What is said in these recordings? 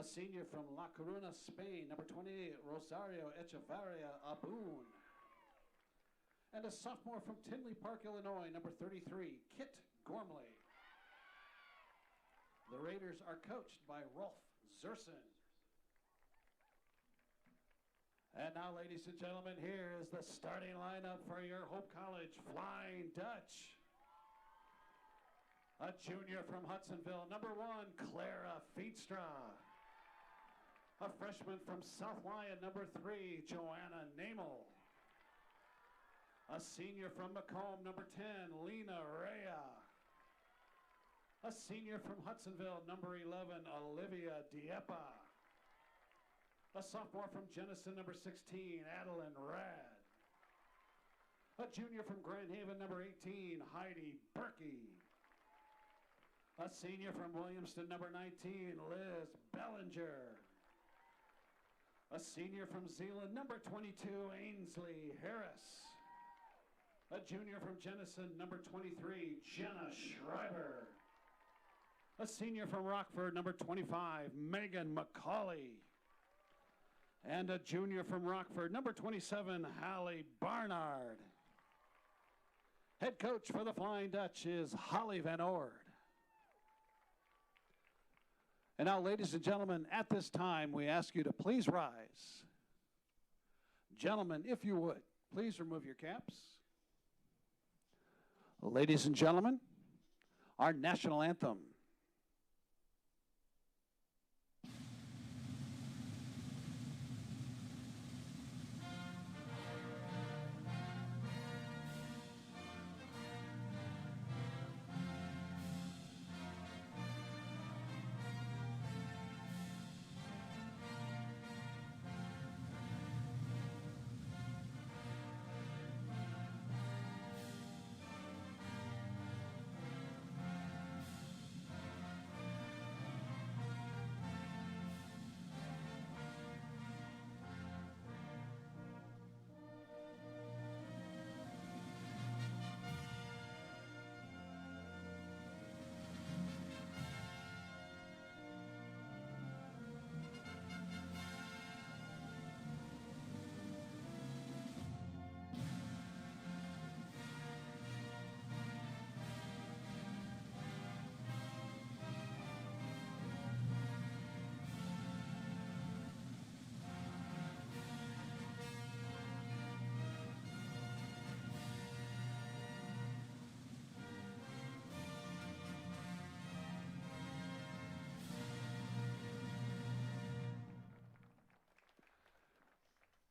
A senior from La Coruna, Spain, number 28, Rosario Echevarria Abun. And a sophomore from Tinley Park, Illinois, number 33, Kit Gormley. The Raiders are coached by Rolf Zerson. And now, ladies and gentlemen, here is the starting lineup for your Hope College Flying Dutch. A junior from Hudsonville, number 1, Clara Feetstra. A freshman from South Lyon, number 3, Joanna Namel. A senior from Macomb, number 10, Lena Rea. A senior from Hudsonville, number 11, Olivia Diepa. A sophomore from Jenison, number 16, Adeline Rad. A junior from Grand Haven, number 18, Heidi Berkey. A senior from Williamston, number 19, Liz Bellinger. A senior from Zeeland, number 22, Ainsley Harris. A junior from Jenison, number 23, Jenna Schreiber. A senior from Rockford, number 25, Megan McCauley. And a junior from Rockford, number 27, Hallie Barnard. Head coach for the Flying Dutch is Holly Van Ord. And now, ladies and gentlemen, at this time, we ask you to please rise. Gentlemen, if you would, please remove your caps. Ladies and gentlemen, our national anthem.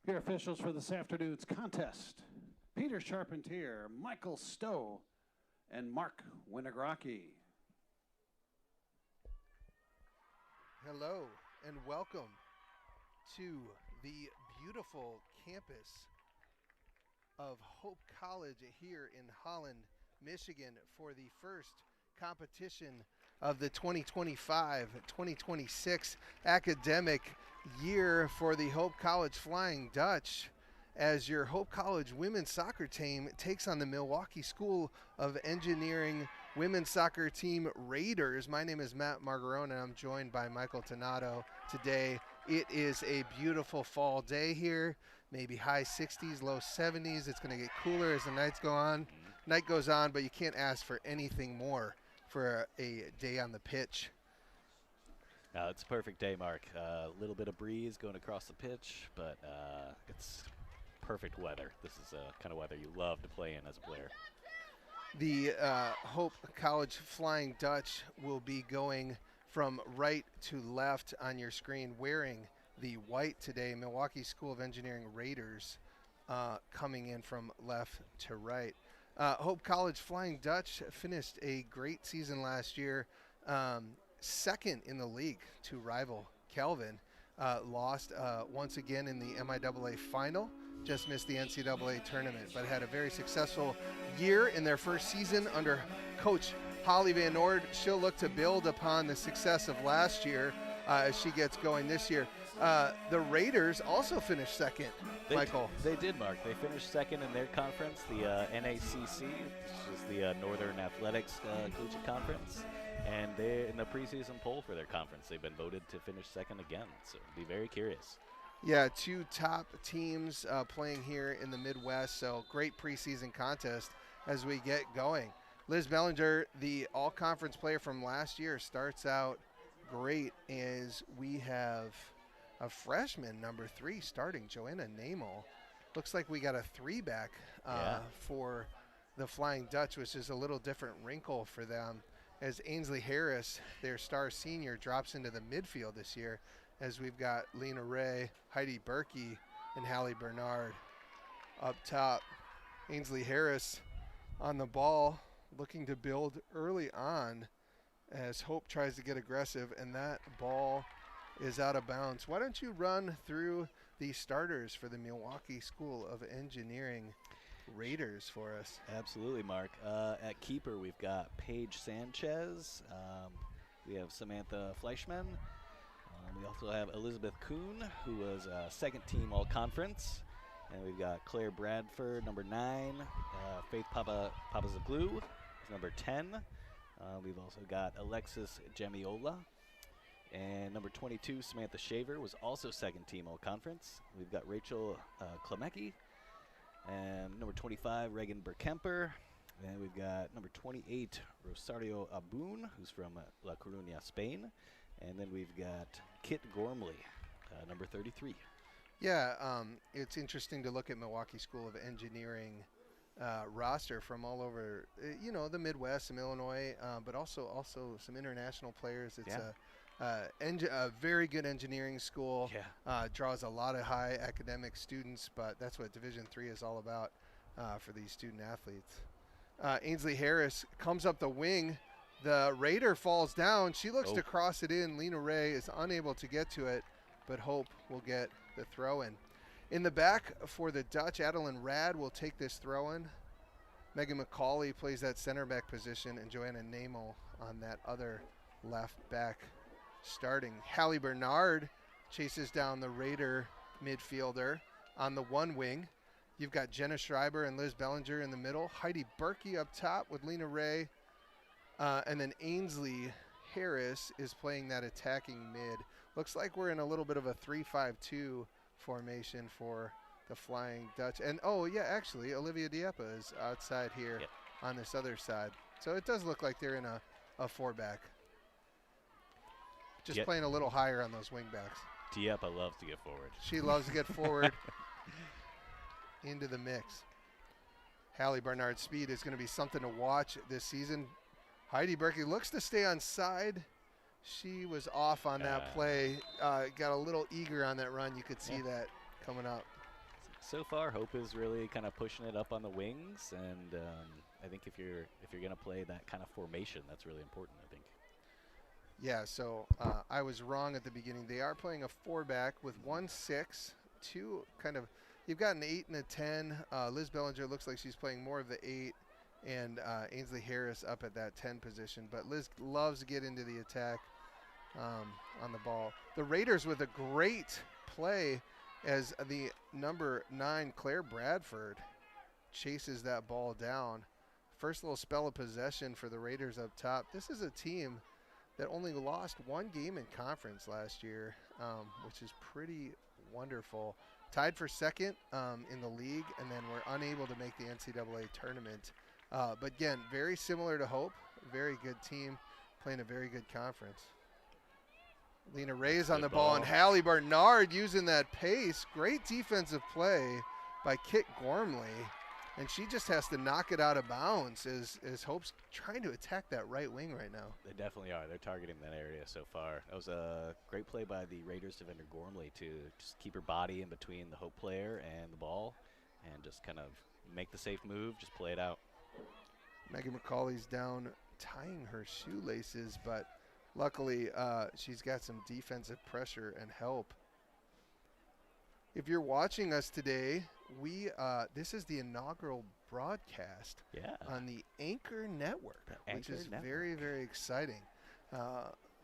Your officials for this afternoon's contest: Peter Charpentier, Michael Stowe, and Mark Winagraki. Hello and welcome to the beautiful campus of Hope College here in Holland, Michigan, for the first competition of the 2025-2026 academic year for the Hope College Flying Dutch, as your Hope College women's soccer team takes on the Milwaukee School of Engineering women's soccer team Raiders. My name is Matt Margarone, and I'm joined by Michael Tonato today. It is a beautiful fall day here, maybe high 60s, low 70s. It's going to get cooler as the night goes on, but you can't ask for anything more for a day on the pitch. It's a perfect day, Mark. A little bit of breeze going across the pitch, but it's perfect weather. This is the kind of weather you love to play in as a player. The Hope College Flying Dutch will be going from right to left on your screen, wearing the white today. Milwaukee School of Engineering Raiders coming in from left to right. Hope College Flying Dutch finished a great season last year, second in the league to rival Kelvin. Lost once again in the MIAA final, just missed the NCAA tournament, but had a very successful year in their first season under Coach Holly Van Ord. She'll look to build upon the success of last year as she gets going this year. The Raiders also finished second, Michael. They did, Mark. They finished second in their conference, the NACC, which is the Northern Athletics Collegiate Conference. And they're in the preseason poll for their conference. They've been voted to finish second again, so be very curious. Yeah, 2 top teams playing here in the Midwest, so great preseason contest as we get going. Liz Bellinger, the all-conference player from last year, starts out great as we have a freshman, number 3, starting, Joanna Namel. Looks like we got a 3-back for the Flying Dutch, which is a little different wrinkle for them, as Ainsley Harris, their star senior, drops into the midfield this year, as we've got Lena Ray, Heidi Berkey, and Hallie Bernard up top. Ainsley Harris on the ball, looking to build early on as Hope tries to get aggressive, and that ball is out of bounds. Why don't you run through the starters for the Milwaukee School of Engineering Raiders for us? Absolutely, Mark. At keeper, we've got Paige Sanchez. We have Samantha Fleischman. We also have Elizabeth Kuhn, who was second team all-conference. And we've got Claire Bradford, number 9. Faith Papazoglu, number 10. We've also got Alexis Jamiola. And number 22, Samantha Shaver, was also second team all-conference. We've got Rachel Klemecki. And number 25, Reagan Berkemper. And we've got number 28, Rosario Abun, who's from La Coruña, Spain. And then we've got Kit Gormley, number 33. Yeah, it's interesting to look at Milwaukee School of Engineering roster from all over, the Midwest, some Illinois, but also some international players. It's a very good engineering school. Yeah. Draws a lot of high academic students, but that's what Division III is all about for these student athletes. Ainsley Harris comes up the wing. The Raider falls down. She looks to cross it in. Lena Ray is unable to get to it, but Hope will get the throw in. In the back for the Dutch, Adeline Rad will take this throw in. Megan McCauley plays that center back position, and Joanna Namel on that other left back starting. Hallie Bernard chases down the Raider midfielder on the one wing. You've got Jenna Schreiber and Liz Bellinger in the middle. Heidi Berkey up top with Lena Ray. And then Ainsley Harris is playing that attacking mid. Looks like we're in a little bit of a 3-5-2 formation for the Flying Dutch. And, actually, Olivia Dieppe is outside here on this other side. So it does look like they're in a 4-back. Just playing a little higher on those wing backs. Dieppe loves to get forward. She loves to get forward into the mix. Hallie Bernard's speed is going to be something to watch this season. Heidi Berkey looks to stay on side. She was off on that play. Got a little eager on that run. You could see that coming up. So far, Hope is really kind of pushing it up on the wings, and I think if you're going to play that kind of formation, that's really important, I think. Yeah, so I was wrong at the beginning. They are playing a 4-back with 1-6, 2 kind of. You've got an 8 and a 10. Liz Bellinger looks like she's playing more of the 8. And Ainsley Harris up at that 10 position. But Liz loves to get into the attack on the ball. The Raiders with a great play as the number 9, Claire Bradford, chases that ball down. First little spell of possession for the Raiders up top. This is a team that only lost 1 game in conference last year, which is pretty wonderful. Tied for second in the league, and then were unable to make the NCAA tournament. But again, very similar to Hope, very good team, playing a very good conference. Lena Ray's on the ball, and Hallie Bernard using that pace. Great defensive play by Kit Gormley, and she just has to knock it out of bounds as Hope's trying to attack that right wing right now. They definitely are. They're targeting that area so far. That was a great play by the Raiders defender Gormley to just keep her body in between the Hope player and the ball and just kind of make the safe move, just play it out. Megan McCauley's down tying her shoelaces, but luckily she's got some defensive pressure and help. If you're watching us today, this is the inaugural broadcast on the Anchor Network, which is very, very exciting.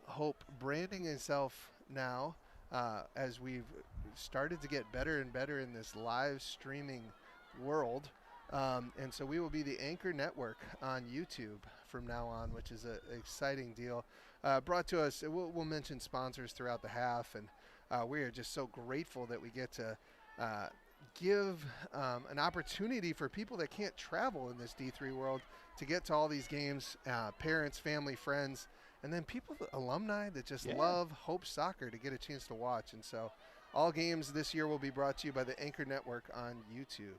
Hope branding itself now as we've started to get better and better in this live streaming world. And so we will be the anchor network on YouTube from now on, which is an exciting deal. Brought to us, we'll mention sponsors throughout the half, and we are just so grateful that we get to give an opportunity for people that can't travel in this D3 world to get to all these games, parents, family, friends, and then people, alumni that just love Hope Soccer to get a chance to watch. And so all games this year will be brought to you by the Anchor Network on YouTube.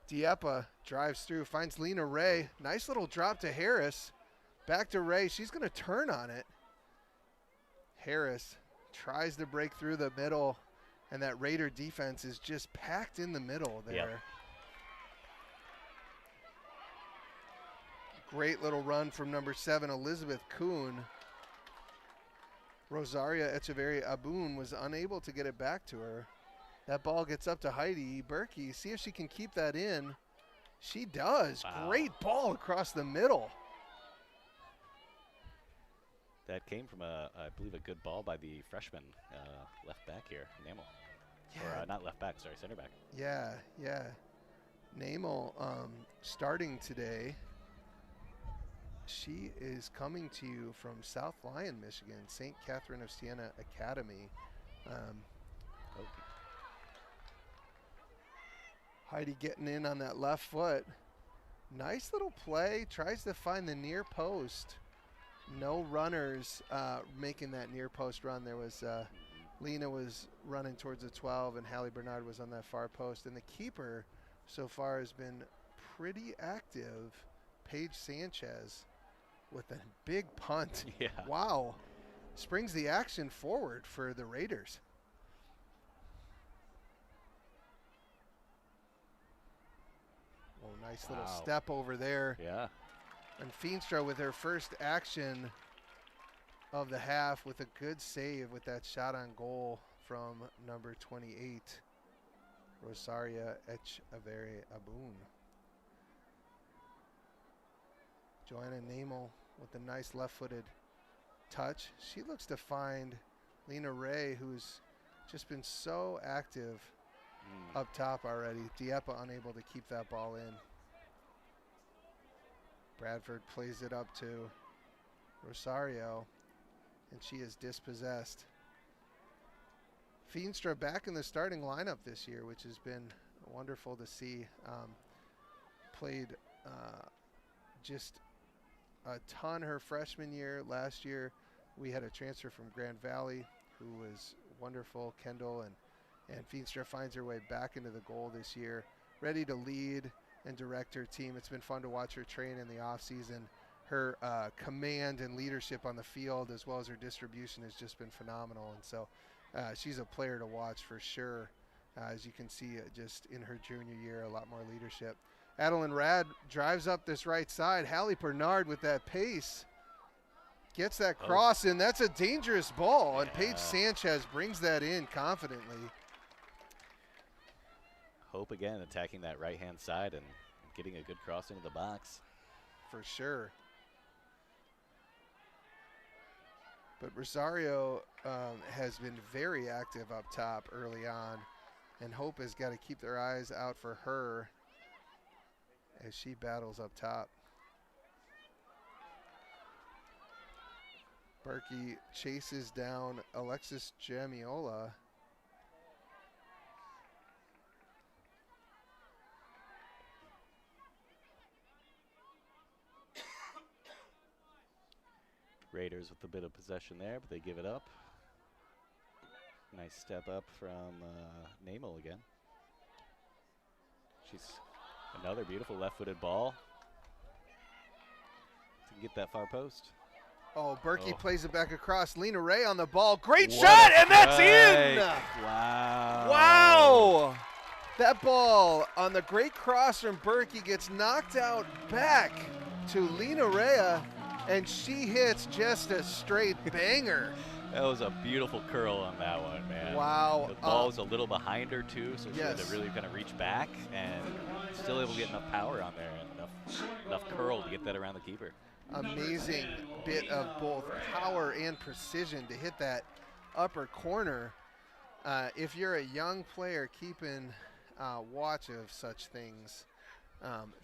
Diepa drives through, finds Lena Ray. Nice little drop to Harris. Back to Ray. She's going to turn on it. Harris tries to break through the middle, and that Raider defense is just packed in the middle there. Yep. Great little run from number 7, Elizabeth Kuhn. Rosaria Echeverri-Abun was unable to get it back to her. That ball gets up to Heidi Berkey. See if she can keep that in. She does. Wow. Great ball across the middle. That came from, I believe, a good ball by the freshman left back here, Namel. Yeah. Or not left back, sorry, center back. Yeah. Namel starting today. She is coming to you from South Lyon, Michigan, St. Catherine of Siena Academy. Heidi getting in on that left foot. Nice little play. Tries to find the near post. No runners making that near post run. There was Lena was running towards the 12, and Hallie Bernard was on that far post. And the keeper so far has been pretty active. Paige Sanchez with a big punt. Yeah. Wow. Springs the action forward for the Raiders. Oh, nice little step over there. Yeah. And Feenstra with her first action of the half with a good save with that shot on goal from number 28, Rosaria Echeverri-Abun. Joanna Namel with a nice left-footed touch. She looks to find Lena Ray, who's just been so active up top already. Diepa unable to keep that ball in. Bradford plays it up to Rosario, and she is dispossessed. Feenstra back in the starting lineup this year, which has been wonderful to see. Played just a ton her freshman year. Last year we had a transfer from Grand Valley who was wonderful, Kendall, and Feenstra finds her way back into the goal this year, ready to lead and direct her team. It's been fun to watch her train in the offseason. Her command and leadership on the field, as well as her distribution, has just been phenomenal. And so she's a player to watch for sure. As you can see, just in her junior year, a lot more leadership. Adeline Rad drives up this right side. Hallie Bernard with that pace gets that cross in. That's a dangerous ball, and Paige Sanchez brings that in confidently. Hope again attacking that right-hand side and getting a good cross into the box. For sure. But Rosario has been very active up top early on, and Hope has got to keep their eyes out for her as she battles up top. Berkey chases down Alexis Jamiola. Raiders with a bit of possession there, but they give it up. Nice step up from Namel again. She's another beautiful left-footed ball to get that far post. Oh, Berkey plays it back across. Lena Ray on the ball. Great shot, and that's in! Wow. Wow! That ball on the great cross from Berkey gets knocked out back to Lena Ray, and she hits just a straight banger. That was a beautiful curl on that one, man. Wow. The ball was a little behind her, too, so she had to really kind of reach back and still able to get enough power on there and enough curl to get that around the keeper. Amazing bit of both power and precision to hit that upper corner. If you're a young player keeping watch of such things,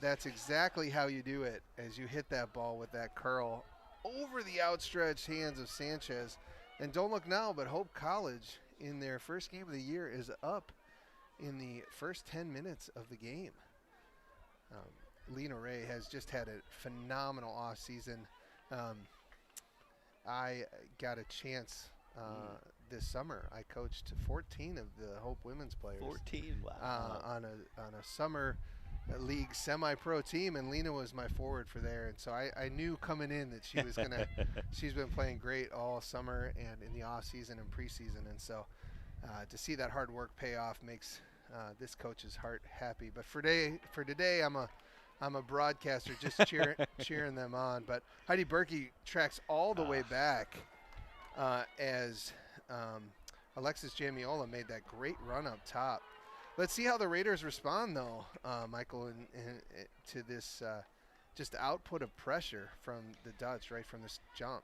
that's exactly how you do it as you hit that ball with that curl over the outstretched hands of Sanchez. And don't look now, but Hope College in their first game of the year is up in the first 10 minutes of the game. Lena Ray has just had a phenomenal offseason. I got a chance this summer. I coached 14 of the Hope women's players. 14, wow. On a summer league semi-pro team, and Lena was my forward for there. And so I knew coming in that she was gonna. She's been playing great all summer and in the off season and preseason, and so to see that hard work pay off makes this coach's heart happy. But for today, I'm a broadcaster just cheering them on. But Heidi Berkey tracks all the way back as Alexis Jamiola made that great run up top. Let's see how the Raiders respond, though, Michael, to this just output of pressure from the Dutch right from this jump.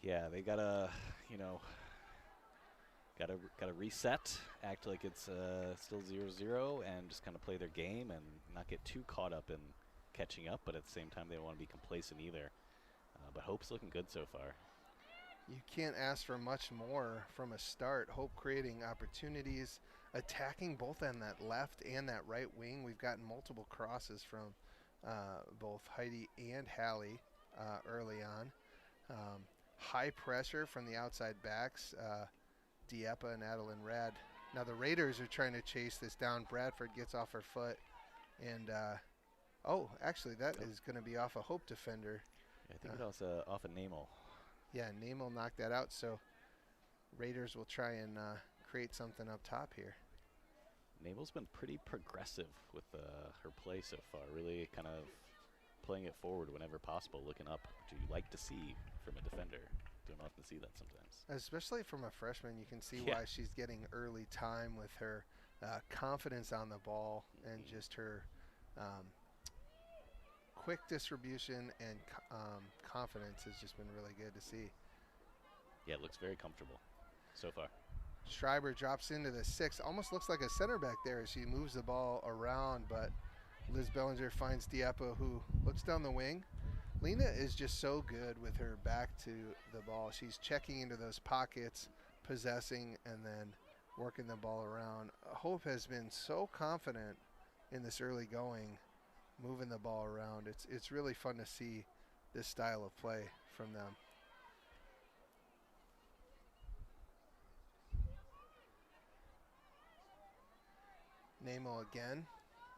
Yeah, they gotta reset, act like it's still 0-0, and just kind of play their game and not get too caught up in catching up. But at the same time, they don't want to be complacent either. But Hope's looking good so far. You can't ask for much more from a start. Hope creating opportunities, attacking both on that left and that right wing. We've gotten multiple crosses from both Heidi and Hallie early on. High pressure from the outside backs, Diepa and Adeline Rad. Now the Raiders are trying to chase this down. Bradford gets off her foot. And, actually that is going to be off a Hope defender. Yeah, I think it was off a Namel. Yeah, Namel knocked that out. So Raiders will try and create something up top here. Namel's been pretty progressive with her play so far, really kind of playing it forward whenever possible, looking up, which you like to see from a defender. Don't often see that sometimes. Especially from a freshman, you can see Yeah. why she's getting early time with her confidence on the ball and just her quick distribution and confidence has just been really good to see. Yeah, it looks very comfortable so far. Schreiber drops into the 6. Almost looks like a center back there as she moves the ball around, but Liz Bellinger finds Diepa, who looks down the wing. Lena is just so good with her back to the ball. She's checking into those pockets, possessing, and then working the ball around. Hope has been so confident in this early going, moving the ball around. It's really fun to see this style of play from them. Namo again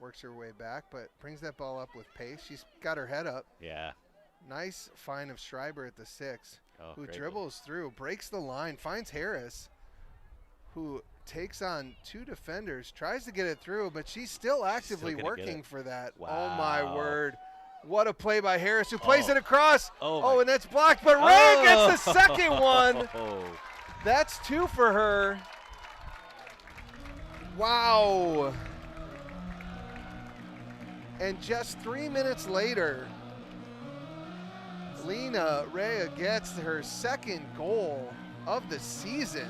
works her way back, but brings that ball up with pace. She's got her head up. Yeah. Nice find of Schreiber at the 6, who dribbles through, breaks the line, finds Harris, who takes on 2 defenders, tries to get it through, but she's still actively working for that. Wow. Oh, my word. What a play by Harris, who plays it across. And that's blocked, but Ray gets the second one. That's 2 for her. Wow. And just 3 minutes later, Lena Rea gets her second goal of the season.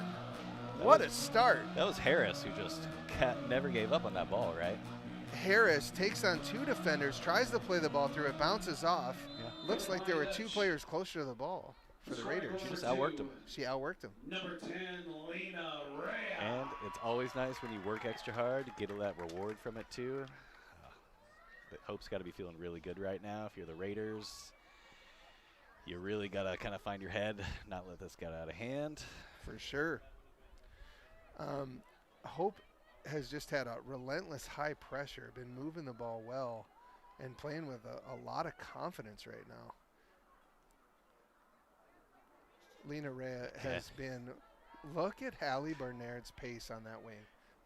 What a start. That was Harris who just never gave up on that ball, right? Harris takes on 2 defenders, tries to play the ball through it, bounces off. Yeah. Looks like there were 2 players closer to the ball for the Raiders. She just outworked him. She outworked him. Number 10, Lena Rea. And it's always nice when you work extra hard to get that reward from it too. But Hope's got to be feeling really good right now. If you're the Raiders, you really got to kind of find your head, not let this get out of hand. For sure. Hope has just had a relentless high pressure, been moving the ball well, and playing with a lot of confidence right now. Lena Rea has been, look at Hallie Bernard's pace on that wing.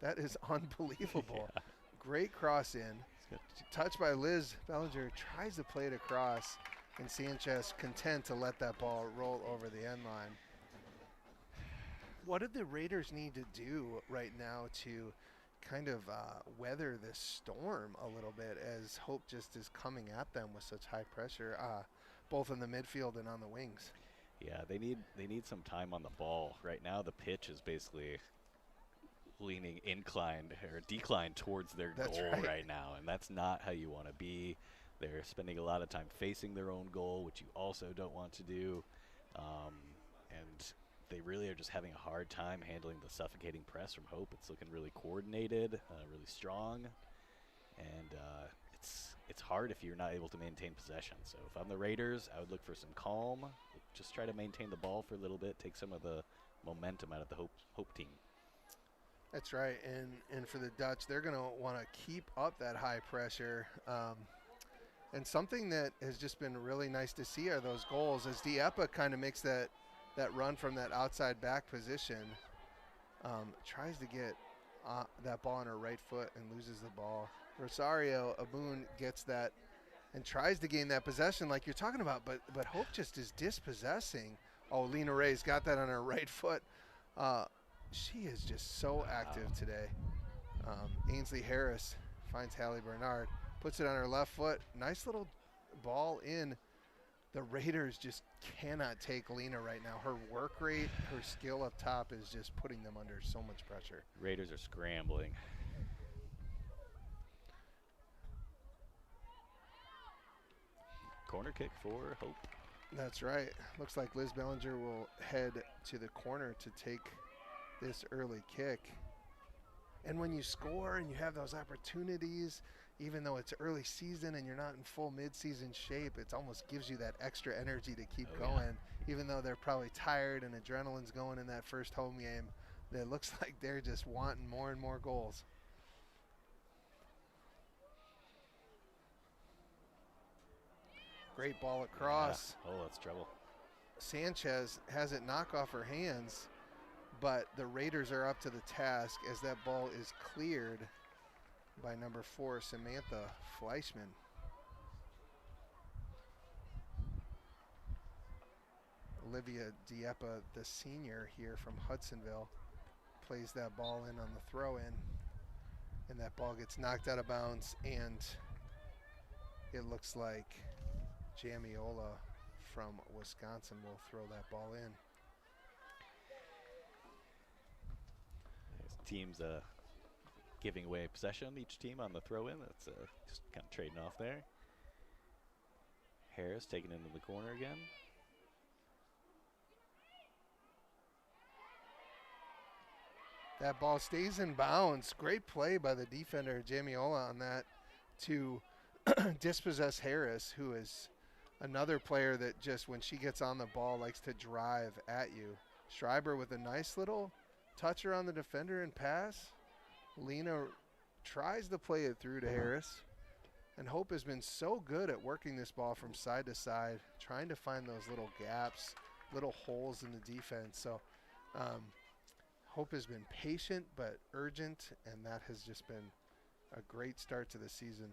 That is unbelievable. Yeah. Great cross in. Touched by Liz Bellinger, tries to play it across, and Sanchez content to let that ball roll over the end line. What did the Raiders need to do right now to kind of weather this storm a little bit, as Hope just is coming at them with such high pressure, both in the midfield and on the wings? Yeah, they need some time on the ball. Right now, the pitch is basically leaning inclined or declined towards their goal right now, and that's not how you want to be. They're spending a lot of time facing their own goal, which you also don't want to do, and they really are just having a hard time handling the suffocating press from Hope. It's looking really coordinated, really strong, and it's hard if you're not able to maintain possession. So if I'm the Raiders, I would look for some calm, just try to maintain the ball for a little bit, take some of the momentum out of the Hope team. That's right, and for the Dutch, they're going to want to keep up that high pressure. And something that has just been really nice to see are those goals as Dieppe kind of makes that run from that outside back position, tries to get that ball on her right foot and loses the ball. Rosario Abun gets that and tries to gain that possession like you're talking about, but Hope just is dispossessing. Oh, Lena Ray's got that on her right foot. She is just so active today. Ainsley Harris finds Hallie Bernard, puts it on her left foot. Nice little ball in. The Raiders just cannot take Lena right now. Her work rate, her skill up top is just putting them under so much pressure. Raiders are scrambling. Corner kick for Hope. That's right. Looks like Liz Bellinger will head to the corner to take this early kick. And when you score and you have those opportunities, even though it's early season and you're not in full mid-season shape, it almost gives you that extra energy to keep going. Even though they're probably tired and adrenaline's going in that first home game, it looks like they're just wanting more and more goals. Great ball across. Yeah. Oh, that's trouble. Sanchez has it knock off her hands, but the Raiders are up to the task as that ball is cleared by number 4, Samantha Fleischman. Olivia Dieppe, the senior here from Hudsonville, plays that ball in on the throw-in, and that ball gets knocked out of bounds, and it looks like Jamiola from Wisconsin will throw that ball in. Teams giving away possession, each team on the throw-in. That's just kind of trading off there. Harris taking it into the corner again. That ball stays in bounds. Great play by the defender, Jamiola, on that to dispossess Harris, who is another player that just, when she gets on the ball, likes to drive at you. Schreiber with a nice little toucher on the defender and pass. Lena tries to play it through to Harris. And Hope has been so good at working this ball from side to side, trying to find those little gaps, little holes in the defense. So Hope has been patient but urgent, and that has just been a great start to the season.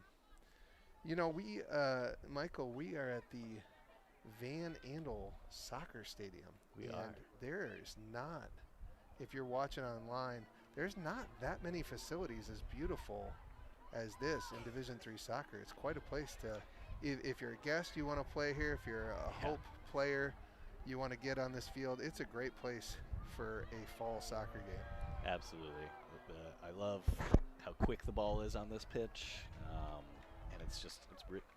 You know, Michael, we are at the Van Andel Soccer Stadium. We are. There is not, if you're watching online, there's not that many facilities as beautiful as this in Division III soccer. It's quite a place to, if you're a guest, you want to play here. If you're a Hope player, you want to get on this field. It's a great place for a fall soccer game. Absolutely. I love how quick the ball is on this pitch, and it's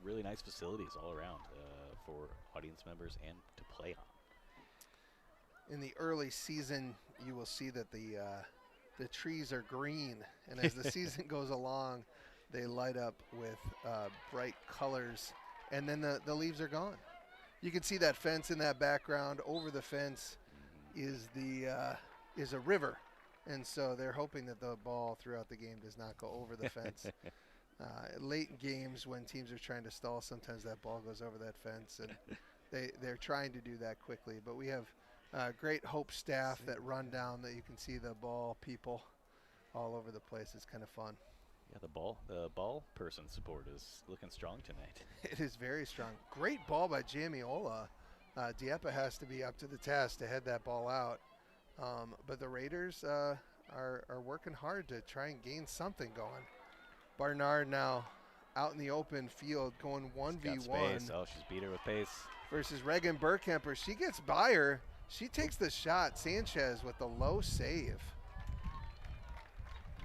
really nice facilities all around for audience members and to play on. In the early season, you will see that the trees are green, and as the season goes along, they light up with bright colors, and then the leaves are gone. You can see that fence in that background. Over the fence is a river, and so they're hoping that the ball throughout the game does not go over the fence. Late in games, when teams are trying to stall, sometimes that ball goes over that fence, and they're trying to do that quickly. But we have great Hope staff that run down that you can see the ball people all over the place. It's kind of fun. Yeah, the ball person support is looking strong tonight. It is very strong. Great ball by Jamiola. Dieppe has to be up to the task to head that ball out. But the Raiders are working hard to try and gain something going. Barnard now out in the open field going 1v1. Oh, she's beat her with pace. versus Reagan Burkemper. She gets by her. She takes the shot. Sanchez with the low save.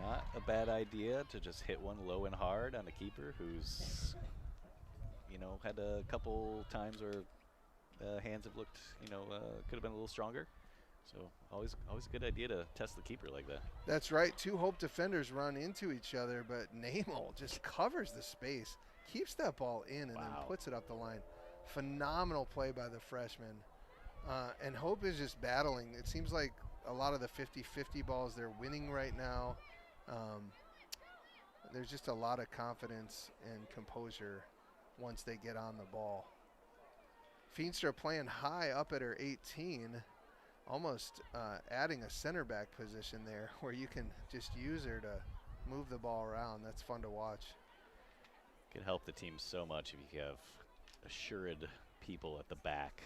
Not a bad idea to just hit one low and hard on the keeper who's, you know, had a couple times where hands have looked, you know, could have been a little stronger. So always a good idea to test the keeper like that. That's right. Two Hope defenders run into each other, but Namel just covers the space, keeps that ball in, and then puts it up the line. Phenomenal play by the freshman. And Hope is just battling. It seems like a lot of the 50-50 balls they're winning right now. There's just a lot of confidence and composure once they get on the ball. Feenstra playing high up at her 18, almost adding a center back position there where you can just use her to move the ball around. That's fun to watch. Can help the team so much if you have assured people at the back.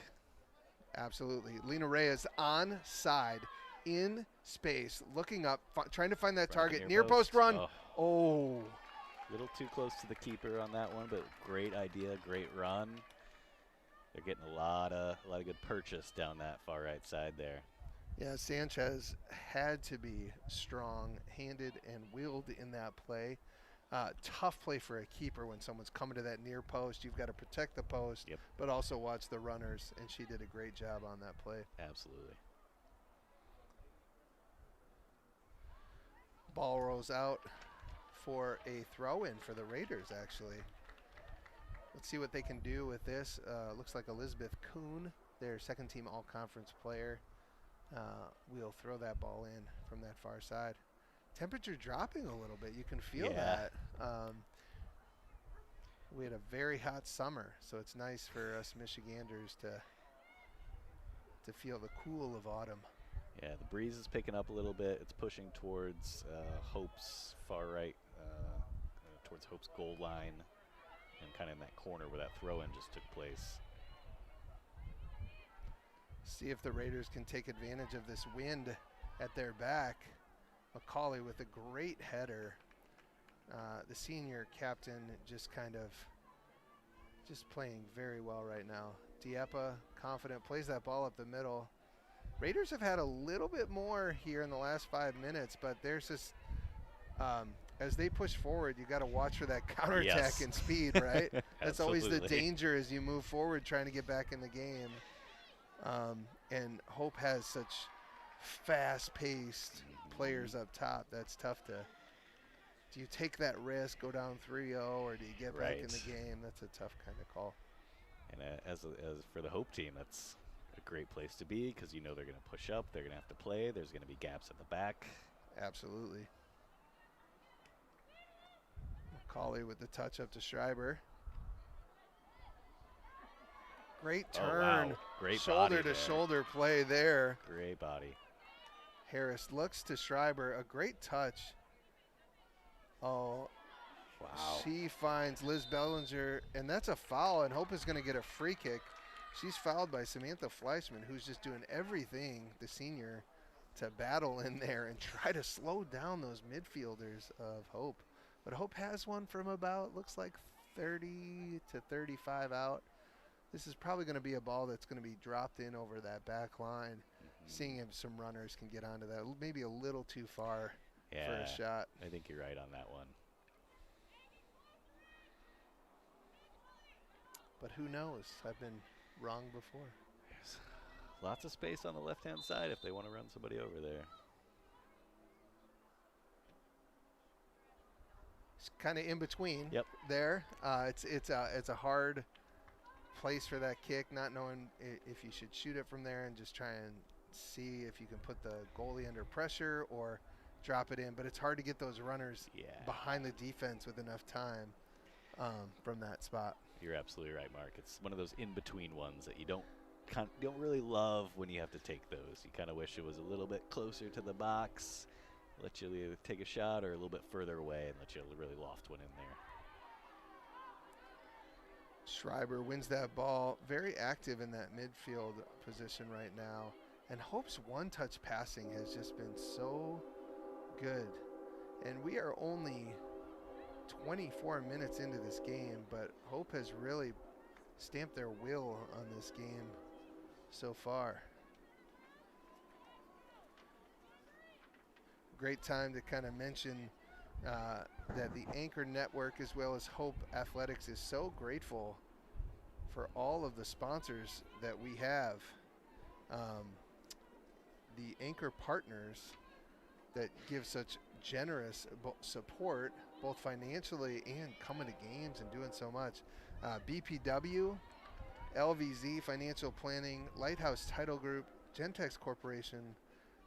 Absolutely. Lena Reyes on side, in space, looking up, trying to find that target. Near post run. Oh. A little too close to the keeper on that one, but great idea, great run. They're getting a lot of good purchase down that far right side there. Yeah, Sanchez had to be strong-handed and willed in that play. Tough play for a keeper when someone's coming to that near post. You've got to protect the post, but also watch the runners, and she did a great job on that play. Absolutely. Ball rolls out for a throw-in for the Raiders, actually. Let's see what they can do with this. Looks like Elizabeth Kuhn, their second-team all-conference player, will throw that ball in from that far side. Temperature dropping a little bit. You can feel that. We had a very hot summer, so it's nice for us Michiganders to feel the cool of autumn. Yeah, the breeze is picking up a little bit. It's pushing towards Hope's far right, towards Hope's goal line, and kind of in that corner where that throw-in just took place. See if the Raiders can take advantage of this wind at their back. McCauley with a great header. The senior captain just playing very well right now. Dieppe, confident, plays that ball up the middle. Raiders have had a little bit more here in the last 5 minutes, but there's this, as they push forward, you got to watch for that counterattack and speed, right? That's always the danger as you move forward trying to get back in the game. And Hope has such fast-paced players up top. That's tough to. Do you take that risk, go down 3-0, or do you get back in the game? That's a tough kind of call. And as for the Hope team, that's a great place to be because you know they're going to push up, they're going to have to play, there's going to be gaps at the back. Absolutely. McCauley with the touch up to Schreiber. Great turn. Wow. Great shoulder to shoulder play there. Great body. Harris looks to Schreiber. A great touch. Oh, wow. She finds Liz Bellinger, and that's a foul, and Hope is going to get a free kick. She's fouled by Samantha Fleischman, who's just doing everything, the senior, to battle in there and try to slow down those midfielders of Hope. But Hope has one from about, looks like 30 to 35 out. This is probably going to be a ball that's going to be dropped in over that back line. Seeing if some runners can get onto that. Maybe a little too far for a shot. I think you're right on that one. But who knows? I've been wrong before. There's lots of space on the left-hand side if they want to run somebody over there. It's kind of in between there. It's a hard place for that kick, not knowing if you should shoot it from there and just try and see if you can put the goalie under pressure or drop it in. But it's hard to get those runners behind the defense with enough time from that spot. You're absolutely right, Mark. It's one of those in-between ones that you don't really love when you have to take those. You kind of wish it was a little bit closer to the box, let you either take a shot, or a little bit further away and let you really loft one in there. Schreiber wins that ball. Very active in that midfield position right now. And Hope's one-touch passing has just been so good. And we are only 24 minutes into this game, but Hope has really stamped their will on this game so far. Great time to kind of mention that the Anchor Network as well as Hope Athletics is so grateful for all of the sponsors that we have. The Anchor partners that give such generous support, both financially and coming to games and doing so much. BPW, LVZ Financial Planning, Lighthouse Title Group, Gentex Corporation,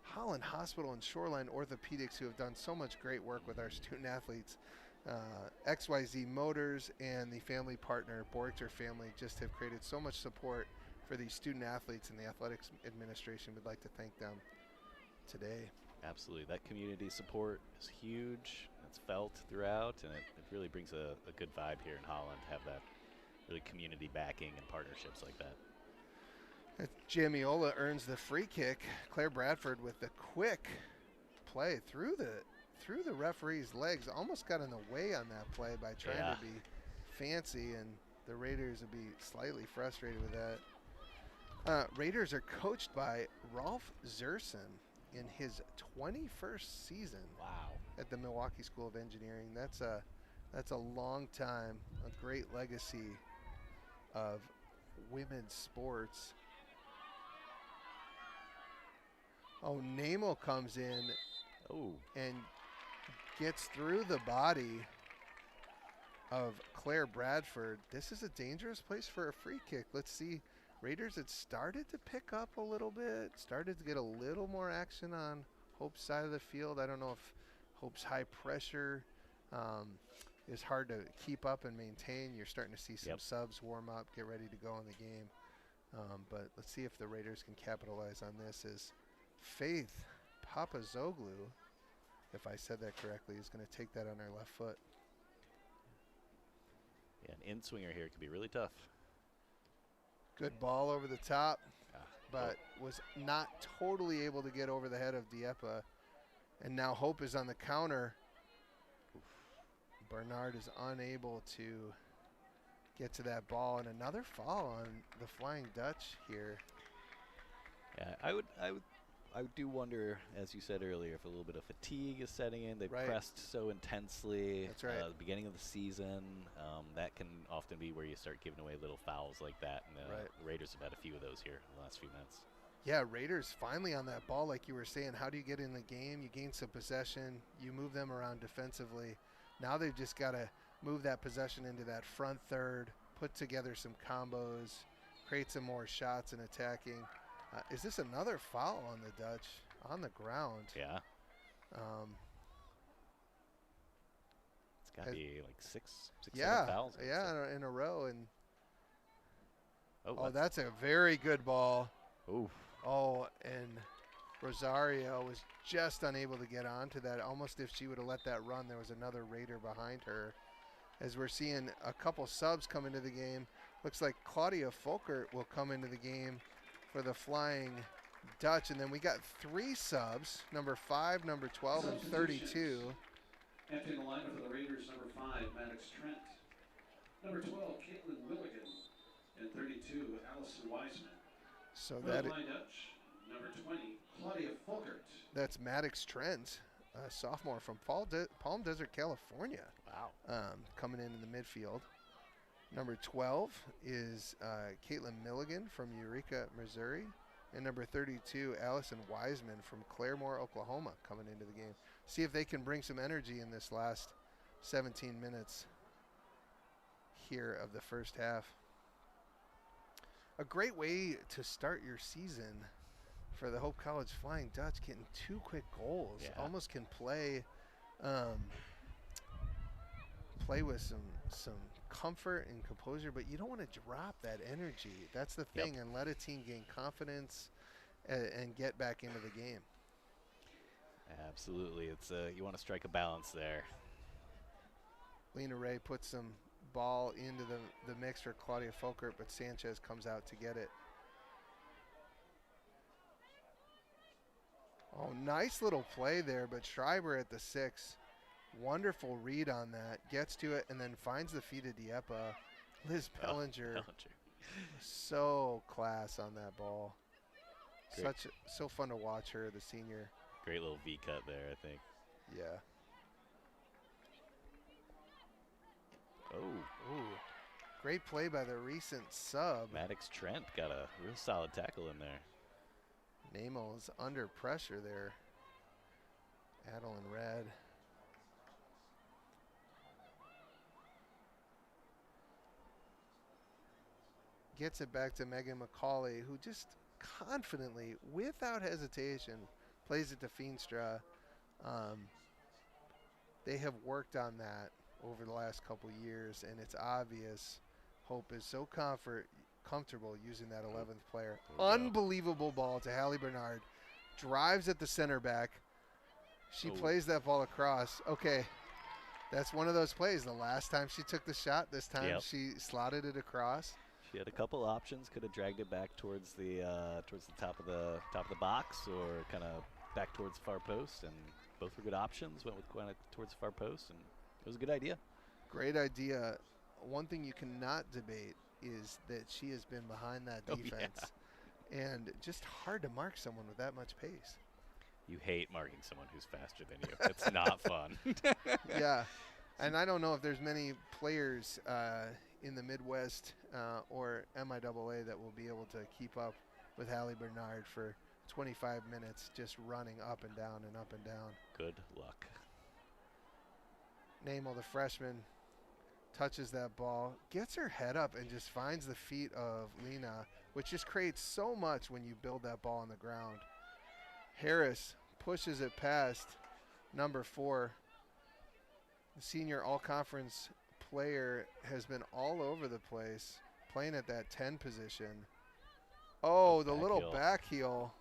Holland Hospital and Shoreline Orthopedics, who have done so much great work with our student athletes. XYZ Motors and the family partner, Borchter Family, just have created so much support for these student athletes, and the athletics administration would like to thank them today. Absolutely. That community support is huge. It's felt throughout, and it really brings a good vibe here in Holland to have that really community backing and partnerships like that. Jamiola earns the free kick. Claire Bradford with the quick play through the referee's legs. Almost got in the way on that play by trying to be fancy, and the Raiders would be slightly frustrated with that. Raiders are coached by Rolf Zerson in his 21st season. Wow. At the Milwaukee School of Engineering. That's a long time, a great legacy of women's sports. Oh, Namo comes in and gets through the body of Claire Bradford. This is a dangerous place for a free kick. Let's see. Raiders had started to pick up a little bit, started to get a little more action on Hope's side of the field. I don't know if Hope's high pressure is hard to keep up and maintain. You're starting to see some subs warm up, get ready to go in the game. But let's see if the Raiders can capitalize on this, as Faith Papazoglu, if I said that correctly, is going to take that on her left foot. Yeah, an in-swinger here could be really tough. Good ball over the top, but was not totally able to get over the head of Dieppe. And now Hope is on the counter. Bernard is unable to get to that ball, and another foul on the Flying Dutch here. Yeah, I do wonder, as you said earlier, if a little bit of fatigue is setting in. They've pressed so intensely at the beginning of the season. That can often be where you start giving away little fouls like that. And the Raiders have had a few of those here in the last few minutes. Yeah, Raiders finally on that ball, like you were saying. How do you get in the game? You gain some possession. You move them around defensively. Now they've just got to move that possession into that front third, put together some combos, create some more shots and attacking. Is this another foul on the Dutch on the ground? Yeah. It's got to be like six, 7 fouls. Yeah, in a row. And that's a very good ball. Ooh. Oh, and Rosario was just unable to get onto that. Almost if she would have let that run, there was another Raider behind her. As we're seeing a couple subs come into the game, looks like Claudia Folkert will come into the game for the Flying Dutch. And then we got 3 subs, number 5, number 12, and 32. Entering the lineup for the Raiders, number 5, Maddox Trent. Number 12, Caitlin Milligan. And 32, Allison Wiseman. So for that the Flying Dutch, number 20, Claudia Folkert. That's Maddox Trent, a sophomore from Palm Desert, California. Wow. Coming in the midfield. Number 12 is Caitlin Milligan from Eureka, Missouri. And number 32, Allison Wiseman from Claremore, Oklahoma, coming into the game. See if they can bring some energy in this last 17 minutes here of the first half. A great way to start your season for the Hope College Flying Dutch, getting 2 quick goals. Yeah. Almost can play with some comfort and composure, but you don't want to drop that energy. That's the thing, and let a team gain confidence and get back into the game. Absolutely. It's you want to strike a balance there. Lena Ray puts some ball into the mix for Claudia Folkert, but Sanchez comes out to get it. Oh, nice little play there, but Schreiber at the 6. Wonderful read on that. Gets to it and then finds the feet of Dieppe. Liz Pellinger So class on that ball. Great. So fun to watch her, the senior. Great little V cut there, I think. Yeah. Oh. Ooh. Great play by the recent sub. Maddox Trent got a real solid tackle in there. Namel's under pressure there. Adeline Red. Gets it back to Megan McCauley, who just confidently, without hesitation, plays it to Feenstra. They have worked on that over the last couple years, and it's obvious Hope is so comfortable using that 11th player. Unbelievable ball to Hallie Bernard. Drives at the center back. She plays that ball across. Okay, that's one of those plays. The last time she took the shot, this time she slotted it across. She had a couple options. Could have dragged it back towards the top of the box, or kind of back towards the far post, and both were good options. Went with kind of towards the far post, and it was a good idea. Great idea. One thing you cannot debate is that she has been behind that defense, and just hard to mark someone with that much pace. You hate marking someone who's faster than you. It's not fun. Yeah, and I don't know if there's many players in the Midwest or MIAA that will be able to keep up with Hallie Bernard for 25 minutes just running up and down and up and down. Good luck. Namel, the freshman, touches that ball, gets her head up, and just finds the feet of Lena, which just creates so much when you build that ball on the ground. Harris pushes it past number 4. The senior all-conference player has been all over the place, playing at that 10 position. Oh, the little back heel.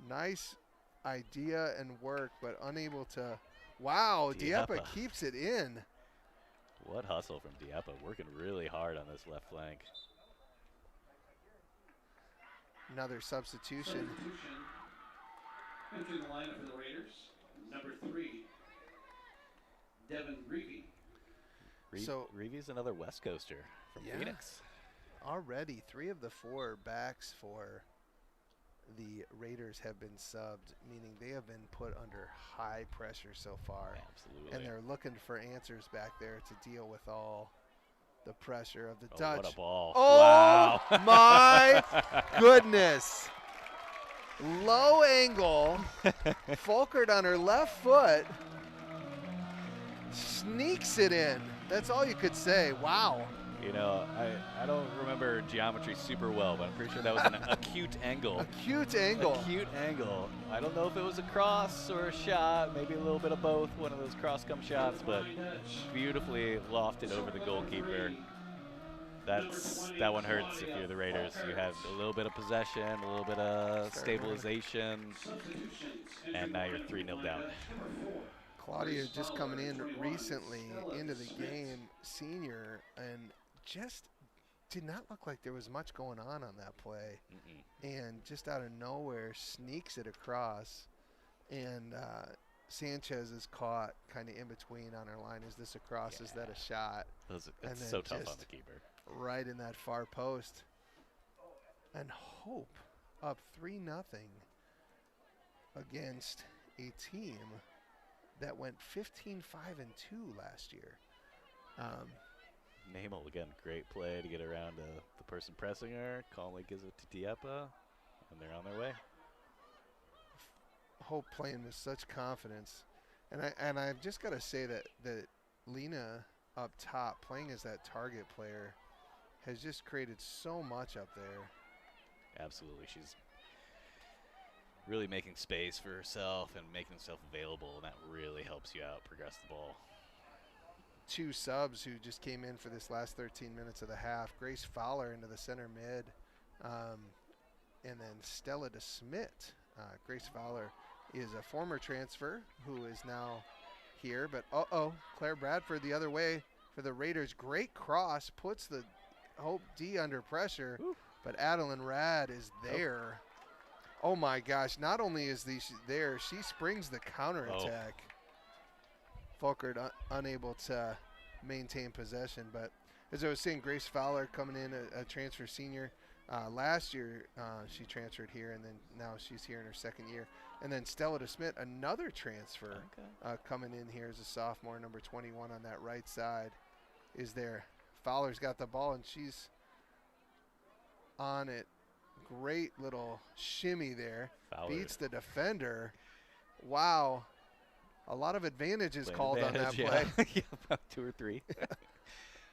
Nice idea and work, but unable to. Wow, Dieppe keeps it in. What hustle from Dieppe, working really hard on this left flank. Another substitution. Entering the lineup for the Raiders, number 3, Devin Reevy. Reevy's another West Coaster from Phoenix. Already 3 of the 4 backs for the Raiders have been subbed, meaning they have been put under high pressure so far. Absolutely. And they're looking for answers back there to deal with all the pressure of the Dutch. What a ball. Oh, wow. My goodness. Low angle. Folkert on her left foot. Sneaks it in. That's all you could say. Wow. You know, I don't remember geometry super well, but I'm pretty sure that was an acute angle. Acute angle. Acute angle. I don't know if it was a cross or a shot, maybe a little bit of both, one of those cross-come shots, but beautifully lofted over the goalkeeper. That one hurts if you're the Raiders. You had a little bit of possession, a little bit of stabilization, and now you're 3-0 down. Claudia just coming in recently into the game, senior, and just did not look like there was much going on that play. And just out of nowhere sneaks it across, and Sanchez is caught kind of in between on her line. Is this a cross? Is that a shot? It's so tough on the keeper. Right in that far post. And Hope up 3-0 against a team that went 15-5-2 last year. Namel, again, great play to get around the person pressing her. Calmly gives it to Dieppe, and they're on their way. Hope playing with such confidence. And I've just got to say that Lena up top, playing as that target player, has just created so much up there. Absolutely. She's really making space for herself and making herself available, and that really helps you out, progress the ball. 2 subs who just came in for this last 13 minutes of the half. Grace Fowler into the center mid, and then Stella DeSmit. Grace Fowler is a former transfer who is now here, but Claire Bradford the other way for the Raiders. Great cross, puts the Hope D under pressure. Ooh. But Adeline Rad is there. Oh my gosh, not only is she there, she springs the counterattack. Folkert unable to maintain possession, but as I was saying, Grace Fowler coming in, a transfer senior. Last year, she transferred here, and then now she's here in her second year. And then Stella DeSmit, another transfer, coming in here as a sophomore, number 21 on that right side, is there. Fowler's got the ball, and she's on it. Great little shimmy there. Fowler Beats the defender. Wow. A lot of advantages called on that play. Yeah, about 2 or 3.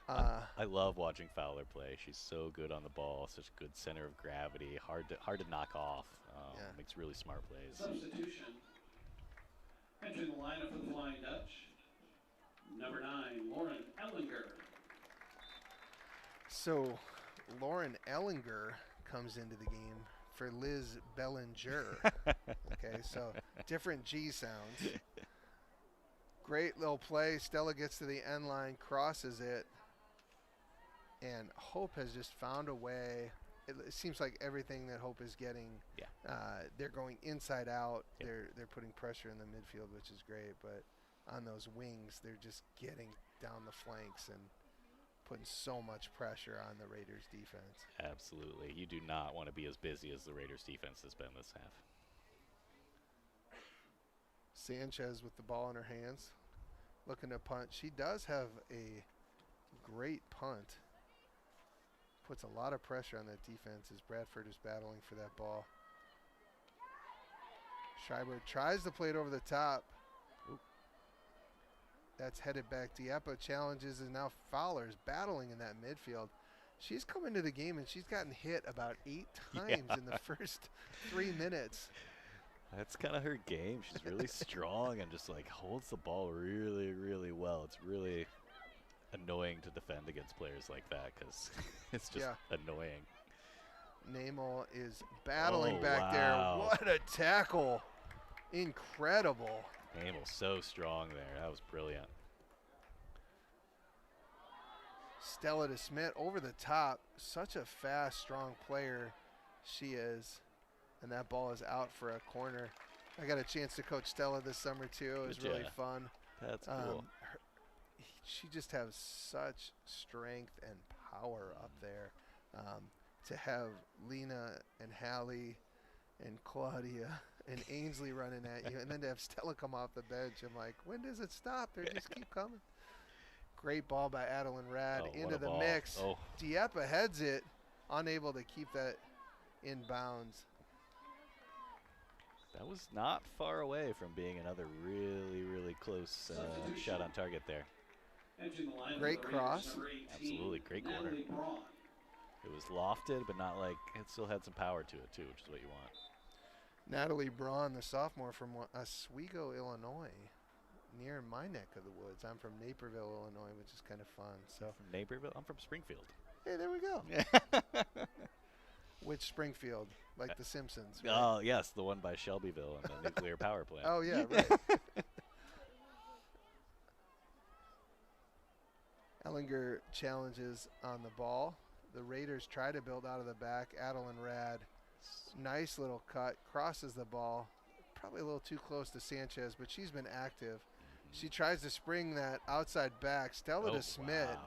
I love watching Fowler play. She's so good on the ball, such a good center of gravity, hard to knock off. Makes really smart plays. Substitution. Entering the lineup for the Flying Dutch, number 9, Lauren Ellinger. So Lauren Ellinger comes into the game for Liz Bellinger. Okay, so different G sounds. Great little play. Stella gets to the end line, crosses it, and Hope has just found a way. It seems like everything that Hope is getting, they're going inside out. Yep. They're putting pressure in the midfield, which is great. But on those wings, they're just getting down the flanks and putting so much pressure on the Raiders defense. Absolutely. You do not want to be as busy as the Raiders defense has been this half. Sanchez with the ball in her hands, looking to punt. She does have a great punt. Puts a lot of pressure on that defense as Bradford is battling for that ball. Schreiber tries to play it over the top. Oop. That's headed back. Dieppe challenges, and now Fowler's battling in that midfield. She's come into the game and she's gotten hit about 8 times in the first 3 minutes. That's kind of her game. She's really strong and just like holds the ball really, really well. It's really annoying to defend against players like that because it's just annoying. Namel is battling back there. What a tackle. Incredible. Namel's so strong there. That was brilliant. Stella DeSmit over the top. Such a fast, strong player she is. And that ball is out for a corner. I got a chance to coach Stella this summer too. It was really fun. That's cool. She just has such strength and power up there. To have Lena and Hallie and Claudia and Ainsley running at you, and then to have Stella come off the bench, I'm like, when does it stop? They just keep coming. Great ball by Adeline Rad into the mix. Dieppe heads it, unable to keep that in bounds. That was not far away from being another really, really close shot on target there. Great cross. Absolutely, great corner. It was lofted, but not like, it still had some power to it too, which is what you want. Natalie Braun, the sophomore from Oswego, Illinois, near my neck of the woods. I'm from Naperville, Illinois, which is kind of fun. So from Naperville? I'm from Springfield. Hey, there we go. Which Springfield? Like The Simpsons, right? Oh, yes, the one by Shelbyville and the nuclear power plant. Oh, yeah, right. Ellinger challenges on the ball. The Raiders try to build out of the back. Adeline Rad, nice little cut, crosses the ball. Probably a little too close to Sanchez, but she's been active. She tries to spring that outside back. Stella DeSmit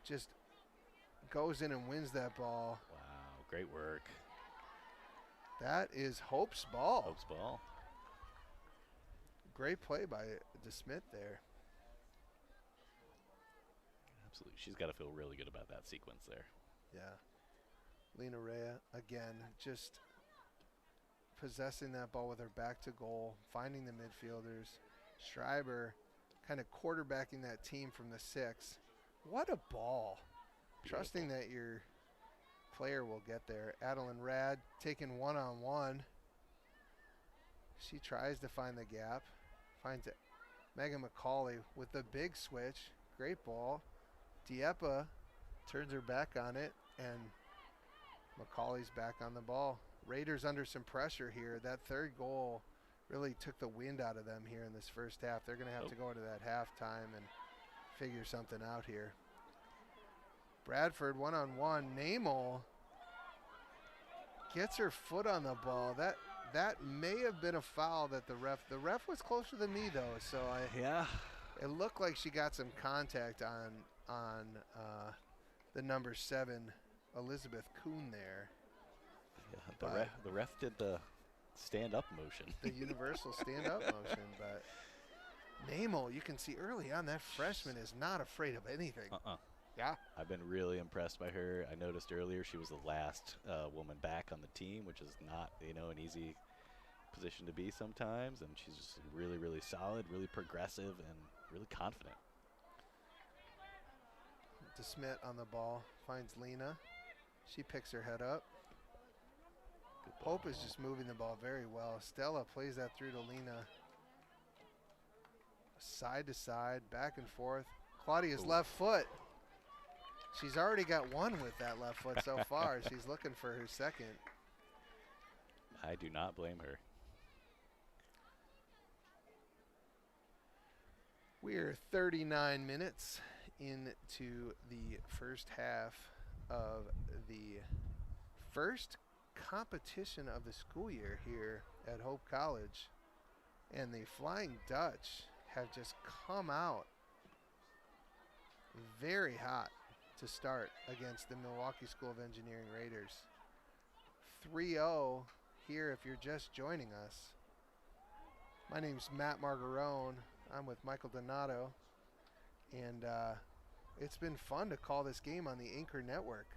just goes in and wins that ball. Wow, great work. That is Hope's ball. Hope's ball. Great play by DeSmit there. Absolutely. She's got to feel really good about that sequence there. Yeah. Lena Rea, again, just possessing that ball with her back to goal, finding the midfielders. Schreiber kind of quarterbacking that team from the 6. What a ball. Beautiful. Trusting that your player will get there. Adeline Rad taking one-on-one. She tries to find the gap. Finds it. Megan McCauley with the big switch. Great ball. Dieppe turns her back on it, and McCauley's back on the ball. Raiders under some pressure here. That third goal really took the wind out of them here in this first half. They're going to have to go to that halftime and figure something out here. Bradford one-on-one. Namel gets her foot on the ball. That may have been a foul that the ref was closer than me though, so it looked like she got some contact on the number 7, Elizabeth Kuhn there. Yeah, the ref did the stand-up motion. The universal stand-up motion, but Namel, you can see early on that freshman is not afraid of anything. Yeah. I've been really impressed by her. I noticed earlier she was the last woman back on the team, which is not, an easy position to be sometimes. And she's just really, really solid, really progressive, and really confident. DeSmit on the ball, finds Lena. She picks her head up. Hope is just moving the ball very well. Stella plays that through to Lena. Side to side, back and forth. Claudia's left foot. She's already got one with that left foot so far. She's looking for her second. I do not blame her. We're 39 minutes into the first half of the first competition of the school year here at Hope College. And the Flying Dutch have just come out very hot to start against the Milwaukee School of Engineering Raiders. 3-0 here if you're just joining us. My name's Matt Margarone. I'm with Michael Donato. And it's been fun to call this game on the Anchor Network.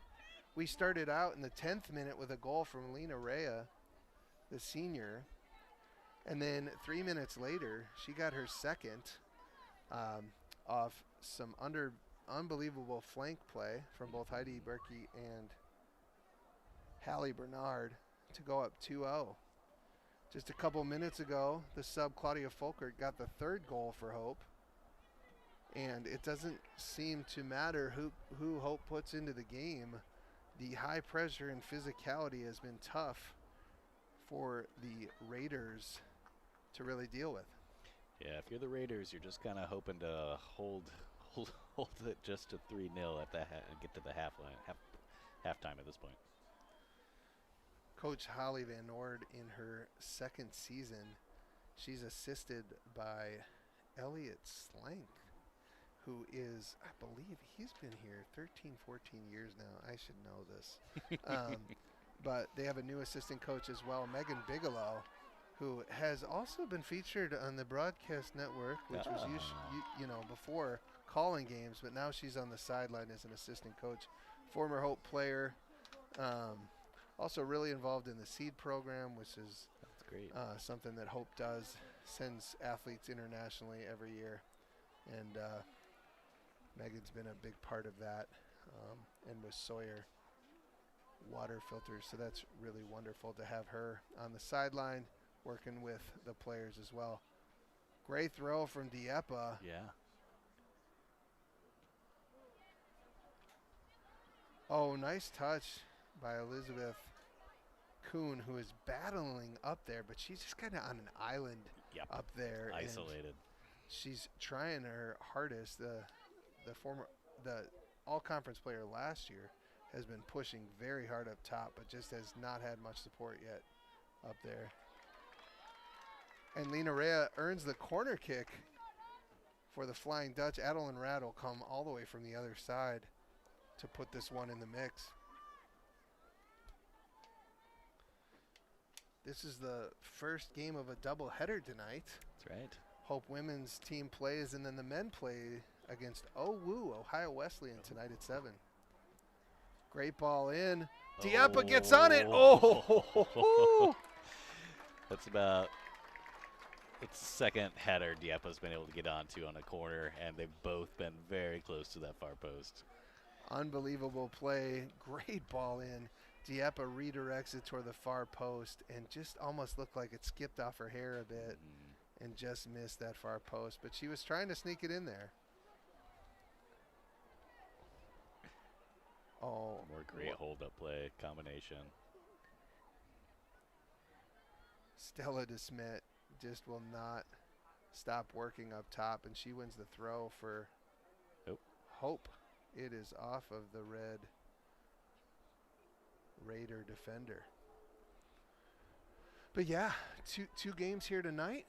We started out in the 10th minute with a goal from Lena Rea, the senior. And then 3 minutes later, she got her second off some unbelievable flank play from both Heidi Berkey and Hallie Bernard to go up 2-0. Just a couple minutes ago, the sub Claudia Folkert got the third goal for Hope. And it doesn't seem to matter who Hope puts into the game. The high pressure and physicality has been tough for the Raiders to really deal with. Yeah, if you're the Raiders, you're just kind of hoping to hold it just to 3-0 at and get to the halftime at this point. Coach Holly Van Noord in her second season, she's assisted by Elliot Slank, who is, I believe, he's been here 13, 14 years now. I should know this. But they have a new assistant coach as well, Megan Bigelow, who has also been featured on the broadcast network, which was before calling games, but now she's on the sideline as an assistant coach. Former Hope player, also really involved in the SEED program, which is great. Something that Hope does, sends athletes internationally every year. And Megan's been a big part of that, and with Sawyer water filters, so that's really wonderful to have her on the sideline working with the players as well. Great throw from Diepa. Yeah. Oh, nice touch by Elizabeth Kuhn, who is battling up there, but she's just kind of on an island up there. Isolated. She's trying her hardest. The all-conference player last year has been pushing very hard up top, but just has not had much support yet up there. And Lena Rea earns the corner kick for the Flying Dutch. Adeline Rad will come all the way from the other side to put this one in the mix. This is the first game of a doubleheader tonight. That's right. Hope women's team plays, and then the men play against OWU, Ohio Wesleyan, tonight at 7. Great ball in. Diepa gets on it. Oh! That's about the second header Diepa's been able to get onto on a corner, and they've both been very close to that far post. Unbelievable play. Great ball in. Diepa redirects it toward the far post and just almost looked like it skipped off her hair a bit and just missed that far post. But she was trying to sneak it in there. Oh, more great hold-up play combination. Stella DeSmit just will not stop working up top, and she wins the throw for Hope. It is off of the red Raider defender. But yeah, two games here tonight.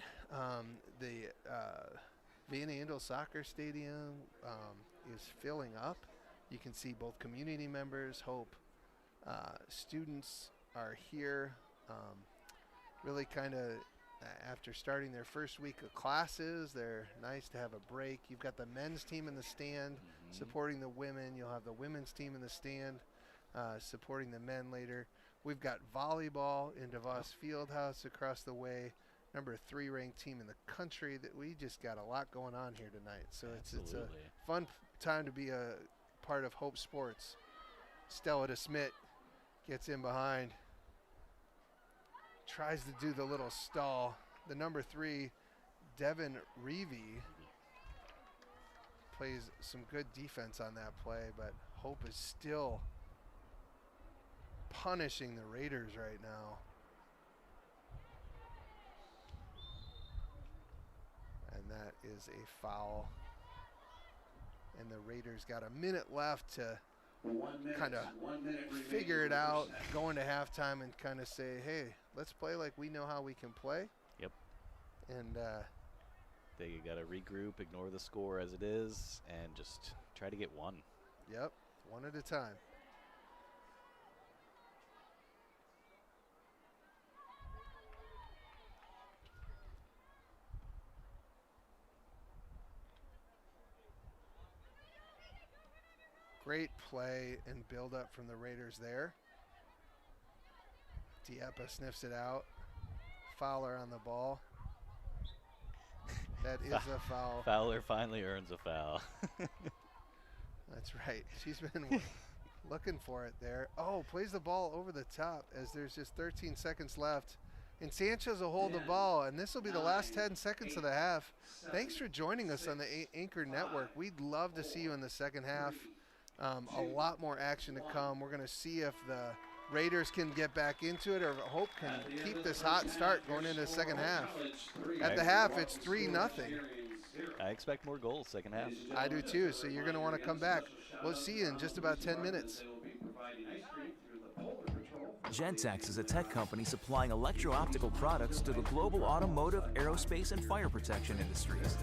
The Van Andel Soccer Stadium is filling up. You can see both community members, Hope students are here. Really kind of after starting their first week of classes, they're nice to have a break. You've got the men's team in the stand supporting the women. You'll have the women's team in the stand supporting the men later. We've got volleyball in DeVos Fieldhouse across the way. Number 3 ranked team in the country. That we just got a lot going on here tonight. So it's a fun time to be a part of Hope Sports. Stella DeSmit gets in behind. Tries to do the little stall. The number 3, Devin Reevy, plays some good defense on that play, but Hope is still punishing the Raiders right now. And that is a foul. And the Raiders got a minute left to kind of figure it out, go into halftime and kind of say, hey, let's play like we know how we can play. Yep. And they got to regroup, ignore the score as it is, and just try to get one. Yep, one at a time. Great play and build up from the Raiders there. Diepa sniffs it out. Fowler on the ball. That is a foul. Fowler finally earns a foul. That's right. She's been looking for it there. Oh, plays the ball over the top as there's just 13 seconds left. And Sanchez will hold the ball, and this will be the last 10 seconds of the half. Thanks for joining us on the Anchor Network. We'd love to see you in the second half. A lot more action to come. We're going to see if the Raiders can get back into it or Hope can keep this hot start going into the second half. At the half, it's 3-0. I expect more goals second half. I do too, so you're going to want to come back. We'll see you in just about 10 minutes. Gentex is a tech company supplying electro-optical products to the global automotive, aerospace, and fire protection industries.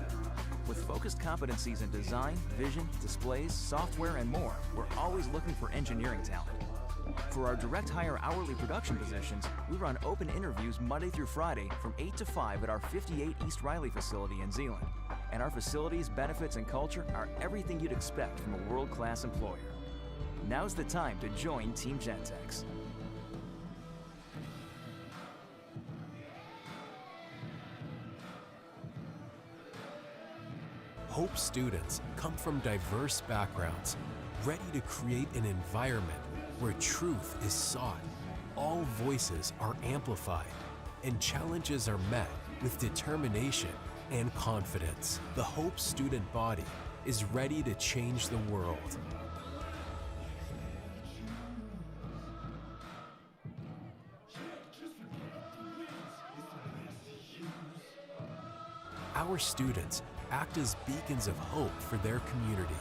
With focused competencies in design, vision, displays, software, and more, we're always looking for engineering talent. For our direct hire hourly production positions, we run open interviews Monday through Friday from 8 to 5 at our 58 East Riley facility in Zeeland. And our facilities, benefits, and culture are everything you'd expect from a world-class employer. Now's the time to join Team Gentex. Hope students come from diverse backgrounds, ready to create an environment where truth is sought, all voices are amplified, and challenges are met with determination and confidence. The Hope student body is ready to change the world. Our students act as beacons of hope for their community.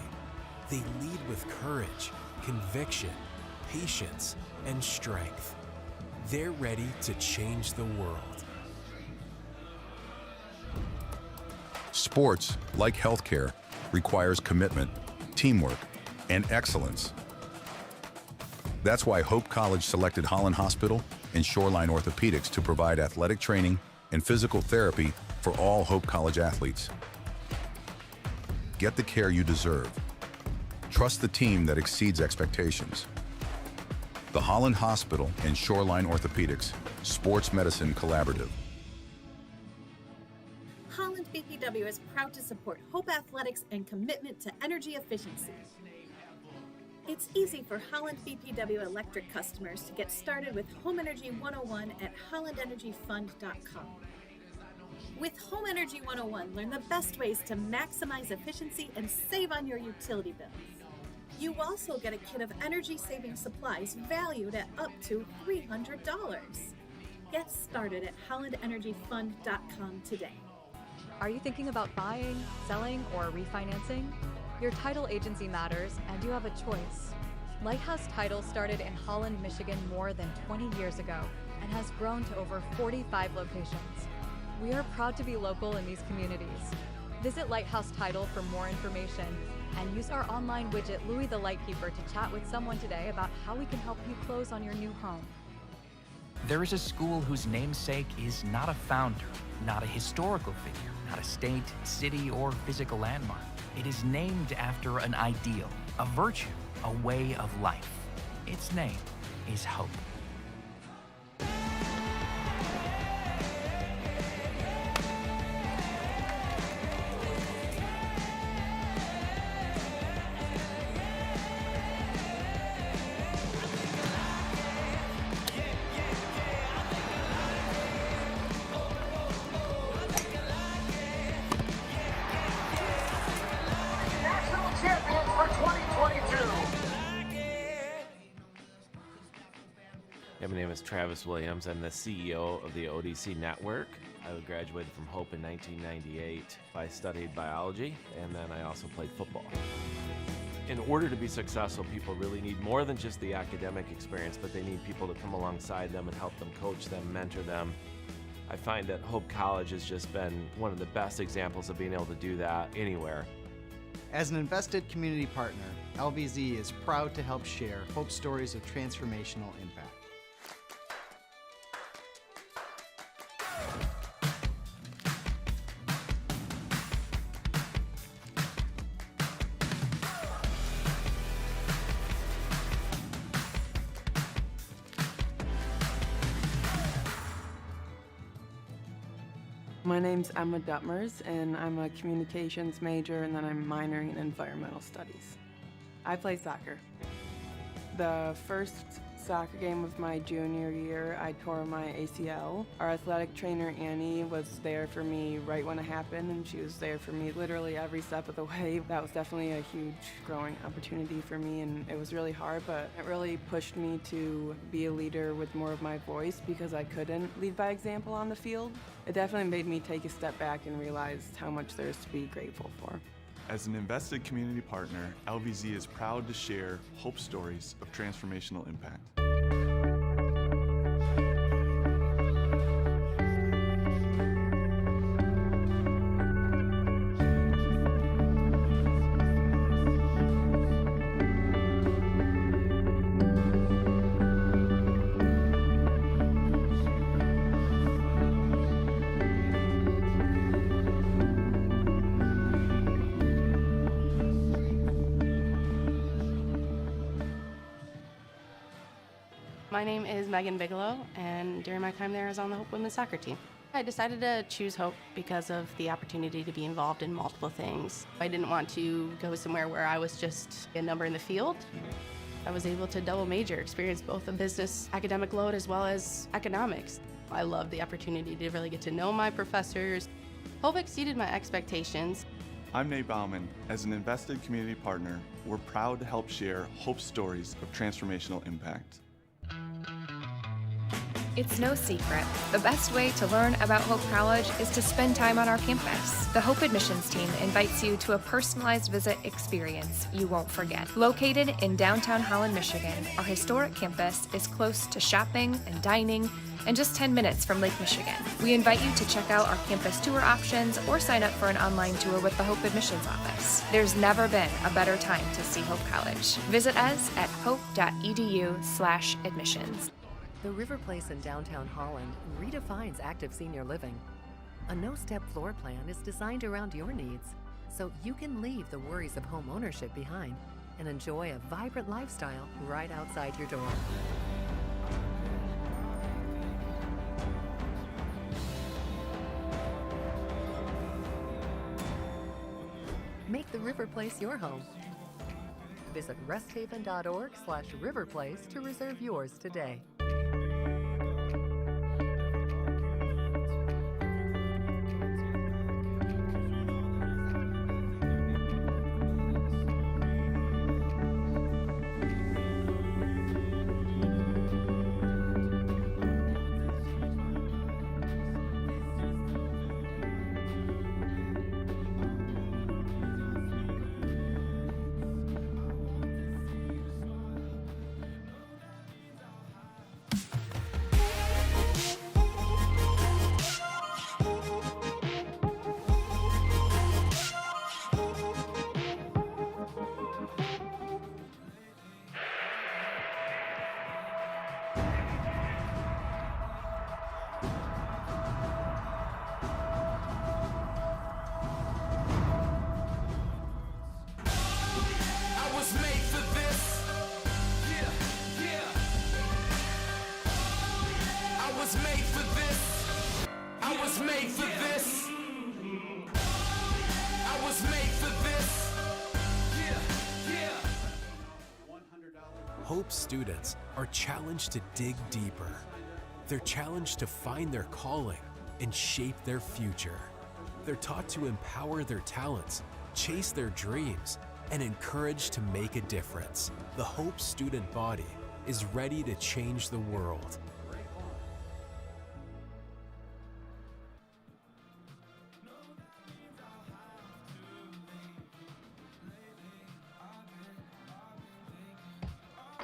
They lead with courage, conviction, patience, and strength. They're ready to change the world. Sports, like healthcare, requires commitment, teamwork, and excellence. That's why Hope College selected Holland Hospital and Shoreline Orthopedics to provide athletic training and physical therapy for all Hope College athletes. Get the care you deserve. Trust the team that exceeds expectations. The Holland Hospital and Shoreline Orthopedics Sports Medicine Collaborative. Holland BPW is proud to support Hope Athletics and commitment to energy efficiency. It's easy for Holland BPW electric customers to get started with Home Energy 101 at hollandenergyfund.com. With Home Energy 101, learn the best ways to maximize efficiency and save on your utility bills. You also get a kit of energy-saving supplies valued at up to $300. Get started at hollandenergyfund.com today. Are you thinking about buying, selling, or refinancing? Your title agency matters, and you have a choice. Lighthouse Title started in Holland, Michigan more than 20 years ago and has grown to over 45 locations. We are proud to be local in these communities. Visit Lighthouse Title for more information And use our online widget, Louis the Lightkeeper, to chat with someone today about how we can help you close on your new home. There is a school whose namesake is not a founder, not a historical figure, not a state, city, or physical landmark. It is named after an ideal, a virtue, a way of life. Its name is hope. My name is Travis Williams. I'm the CEO of the ODC Network. I graduated from Hope in 1998. I studied biology, and then I also played football. In order to be successful, people really need more than just the academic experience, but they need people to come alongside them and help them, coach them, mentor them. I find that Hope College has just been one of the best examples of being able to do that anywhere. As an invested community partner, LVZ is proud to help share Hope stories of transformational impact. My name's Emma Duttmers, and I'm a communications major, and then I'm minoring in environmental studies. I play soccer. The first soccer game of my junior year, I tore my ACL. Our athletic trainer, Annie, was there for me right when it happened, and she was there for me literally every step of the way. That was definitely a huge growing opportunity for me, and it was really hard, but it really pushed me to be a leader with more of my voice because I couldn't lead by example on the field. It definitely made me take a step back and realize how much there's to be grateful for. As an invested community partner, LVZ is proud to share Hope stories of transformational impact. My name is Megan Bigelow, and during my time there, I was on the Hope women's soccer team. I decided to choose Hope because of the opportunity to be involved in multiple things. I didn't want to go somewhere where I was just a number in the field. I was able to double major, experience both a business academic load as well as economics. I loved the opportunity to really get to know my professors. Hope exceeded my expectations. I'm Nate Bauman. As an invested community partner, we're proud to help share Hope stories of transformational impact. It's no secret. The best way to learn about Hope College is to spend time on our campus. The Hope admissions team invites you to a personalized visit experience you won't forget. Located in downtown Holland, Michigan, our historic campus is close to shopping and dining and just 10 minutes from Lake Michigan. We invite you to check out our campus tour options or sign up for an online tour with the Hope Admissions Office. There's never been a better time to see Hope College. Visit us at hope.edu/admissions. The River Place in downtown Holland redefines active senior living. A no-step floor plan is designed around your needs, so you can leave the worries of home ownership behind and enjoy a vibrant lifestyle right outside your door. Make the River Place your home. Visit resthaven.org/riverplace to reserve yours today. Hope students are challenged to dig deeper. They're challenged to find their calling and shape their future. They're taught to empower their talents, chase their dreams, and encouraged to make a difference. The Hope student body is ready to change the world.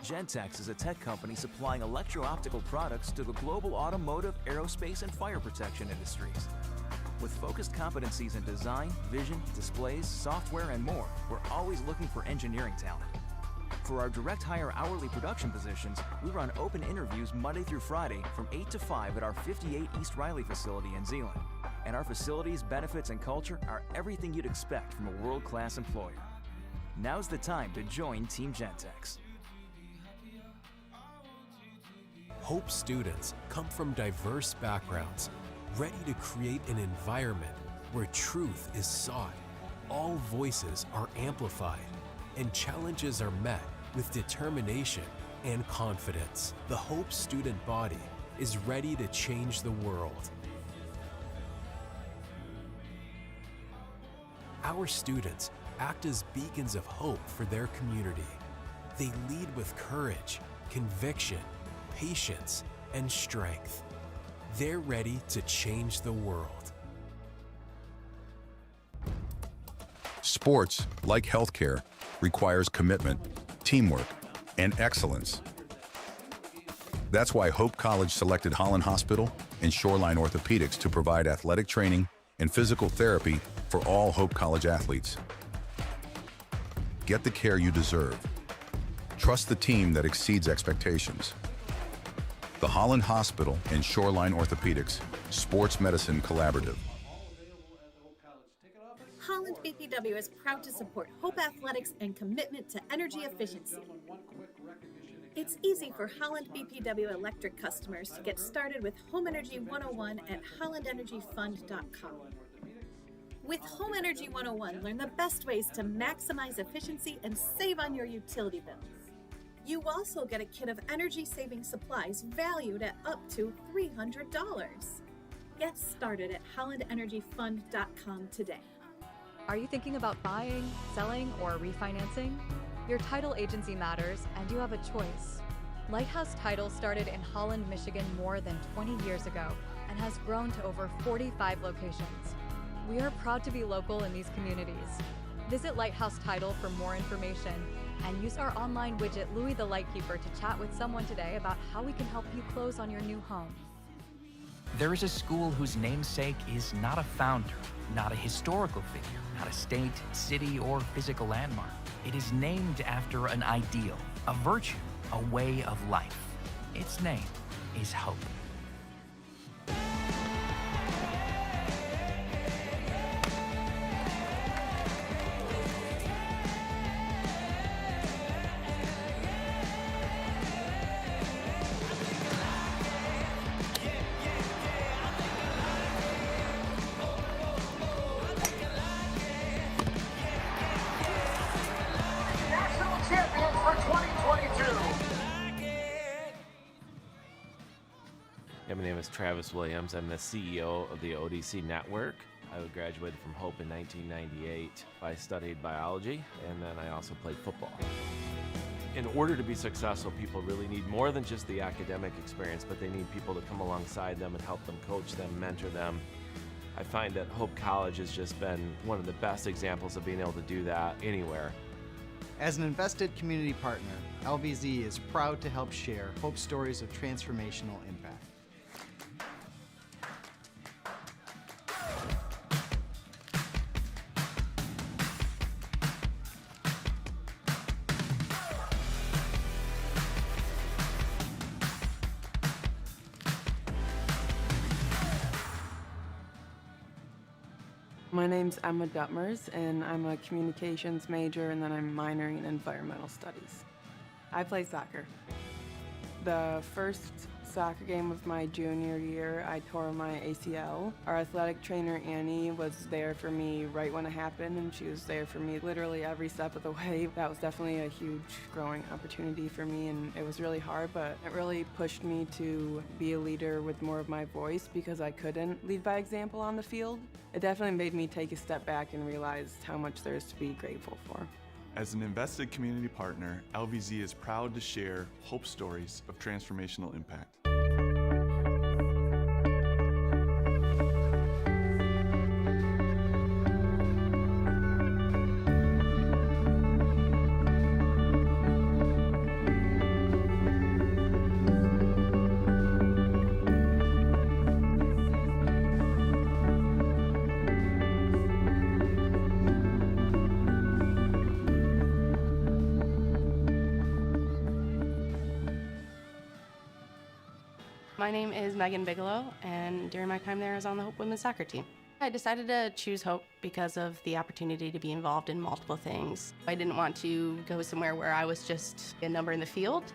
Gentex is a tech company supplying electro-optical products to the global automotive, aerospace, and fire protection industries. With focused competencies in design, vision, displays, software, and more, we're always looking for engineering talent. For our direct hire hourly production positions, we run open interviews Monday through Friday from 8 to 5 at our 58 East Riley facility in Zeeland. And our facilities, benefits, and culture are everything you'd expect from a world-class employer. Now's the time to join Team Gentex. Hope students come from diverse backgrounds, ready to create an environment where truth is sought, all voices are amplified, and challenges are met with determination and confidence. The Hope student body is ready to change the world. Our students act as beacons of hope for their community. They lead with courage, conviction, patience, and strength. They're ready to change the world. Sports, like healthcare, requires commitment, teamwork, and excellence. That's why Hope College selected Holland Hospital and Shoreline Orthopedics to provide athletic training and physical therapy for all Hope College athletes. Get the care you deserve. Trust the team that exceeds expectations. The Holland Hospital and Shoreline Orthopedics Sports Medicine Collaborative. Holland BPW is proud to support Hope Athletics and commitment to energy efficiency. It's easy for Holland BPW electric customers to get started with Home Energy 101 at hollandenergyfund.com. With Home Energy 101, learn the best ways to maximize efficiency and save on your utility bills. You also get a kit of energy-saving supplies valued at up to $300. Get started at hollandenergyfund.com today. Are you thinking about buying, selling, or refinancing? Your title agency matters, and you have a choice. Lighthouse Title started in Holland, Michigan more than 20 years ago and has grown to over 45 locations. We are proud to be local in these communities. Visit Lighthouse Title for more information and use our online widget Louis the Lightkeeper to chat with someone today about how we can help you close on your new home. There is a school whose namesake is not a founder, not a historical figure, not a state, city, or physical landmark. It is named after an ideal, a virtue, a way of life. Its name is hope. My name is Travis Williams. I'm the CEO of the ODC Network. I graduated from Hope in 1998. I studied biology, and then I also played football. In order to be successful, people really need more than just the academic experience, but they need people to come alongside them and help them, coach them, mentor them. I find that Hope College has just been one of the best examples of being able to do that anywhere. As an invested community partner, LVZ is proud to help share Hope stories of transformational impact. My name's Emma Duttmers, and I'm a communications major, and then I'm minoring in environmental studies. I play soccer. The first soccer game of my junior year, I tore my ACL. Our athletic trainer, Annie, was there for me right when it happened, and she was there for me literally every step of the way. That was definitely a huge growing opportunity for me, and it was really hard, but it really pushed me to be a leader with more of my voice because I couldn't lead by example on the field. It definitely made me take a step back and realize how much there is to be grateful for. As an invested community partner, LVZ is proud to share hope stories of transformational impact. My name is Megan Bigelow, and during my time there, I was on the Hope women's soccer team. I decided to choose Hope because of the opportunity to be involved in multiple things. I didn't want to go somewhere where I was just a number in the field.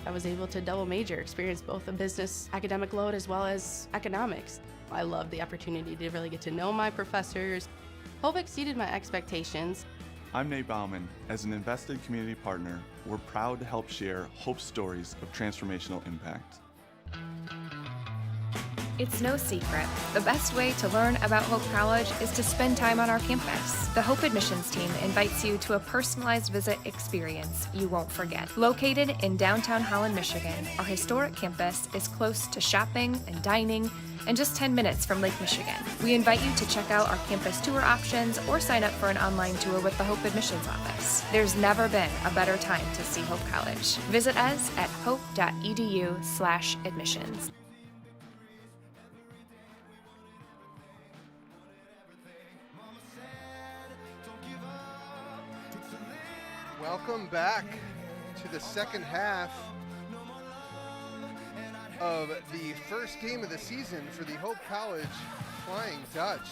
I was able to double major, experience both a business academic load as well as economics. I loved the opportunity to really get to know my professors. Hope exceeded my expectations. I'm Nate Bauman. As an invested community partner, we're proud to help share hope stories of transformational impact. It's no secret. The best way to learn about Hope College is to spend time on our campus. The Hope admissions team invites you to a personalized visit experience you won't forget. Located in downtown Holland, Michigan, our historic campus is close to shopping and dining and just 10 minutes from Lake Michigan. We invite you to check out our campus tour options or sign up for an online tour with the Hope admissions office. There's never been a better time to see Hope College. Visit us at hope.edu/admissions. Welcome back to the second half of the first game of the season for the Hope College Flying Dutch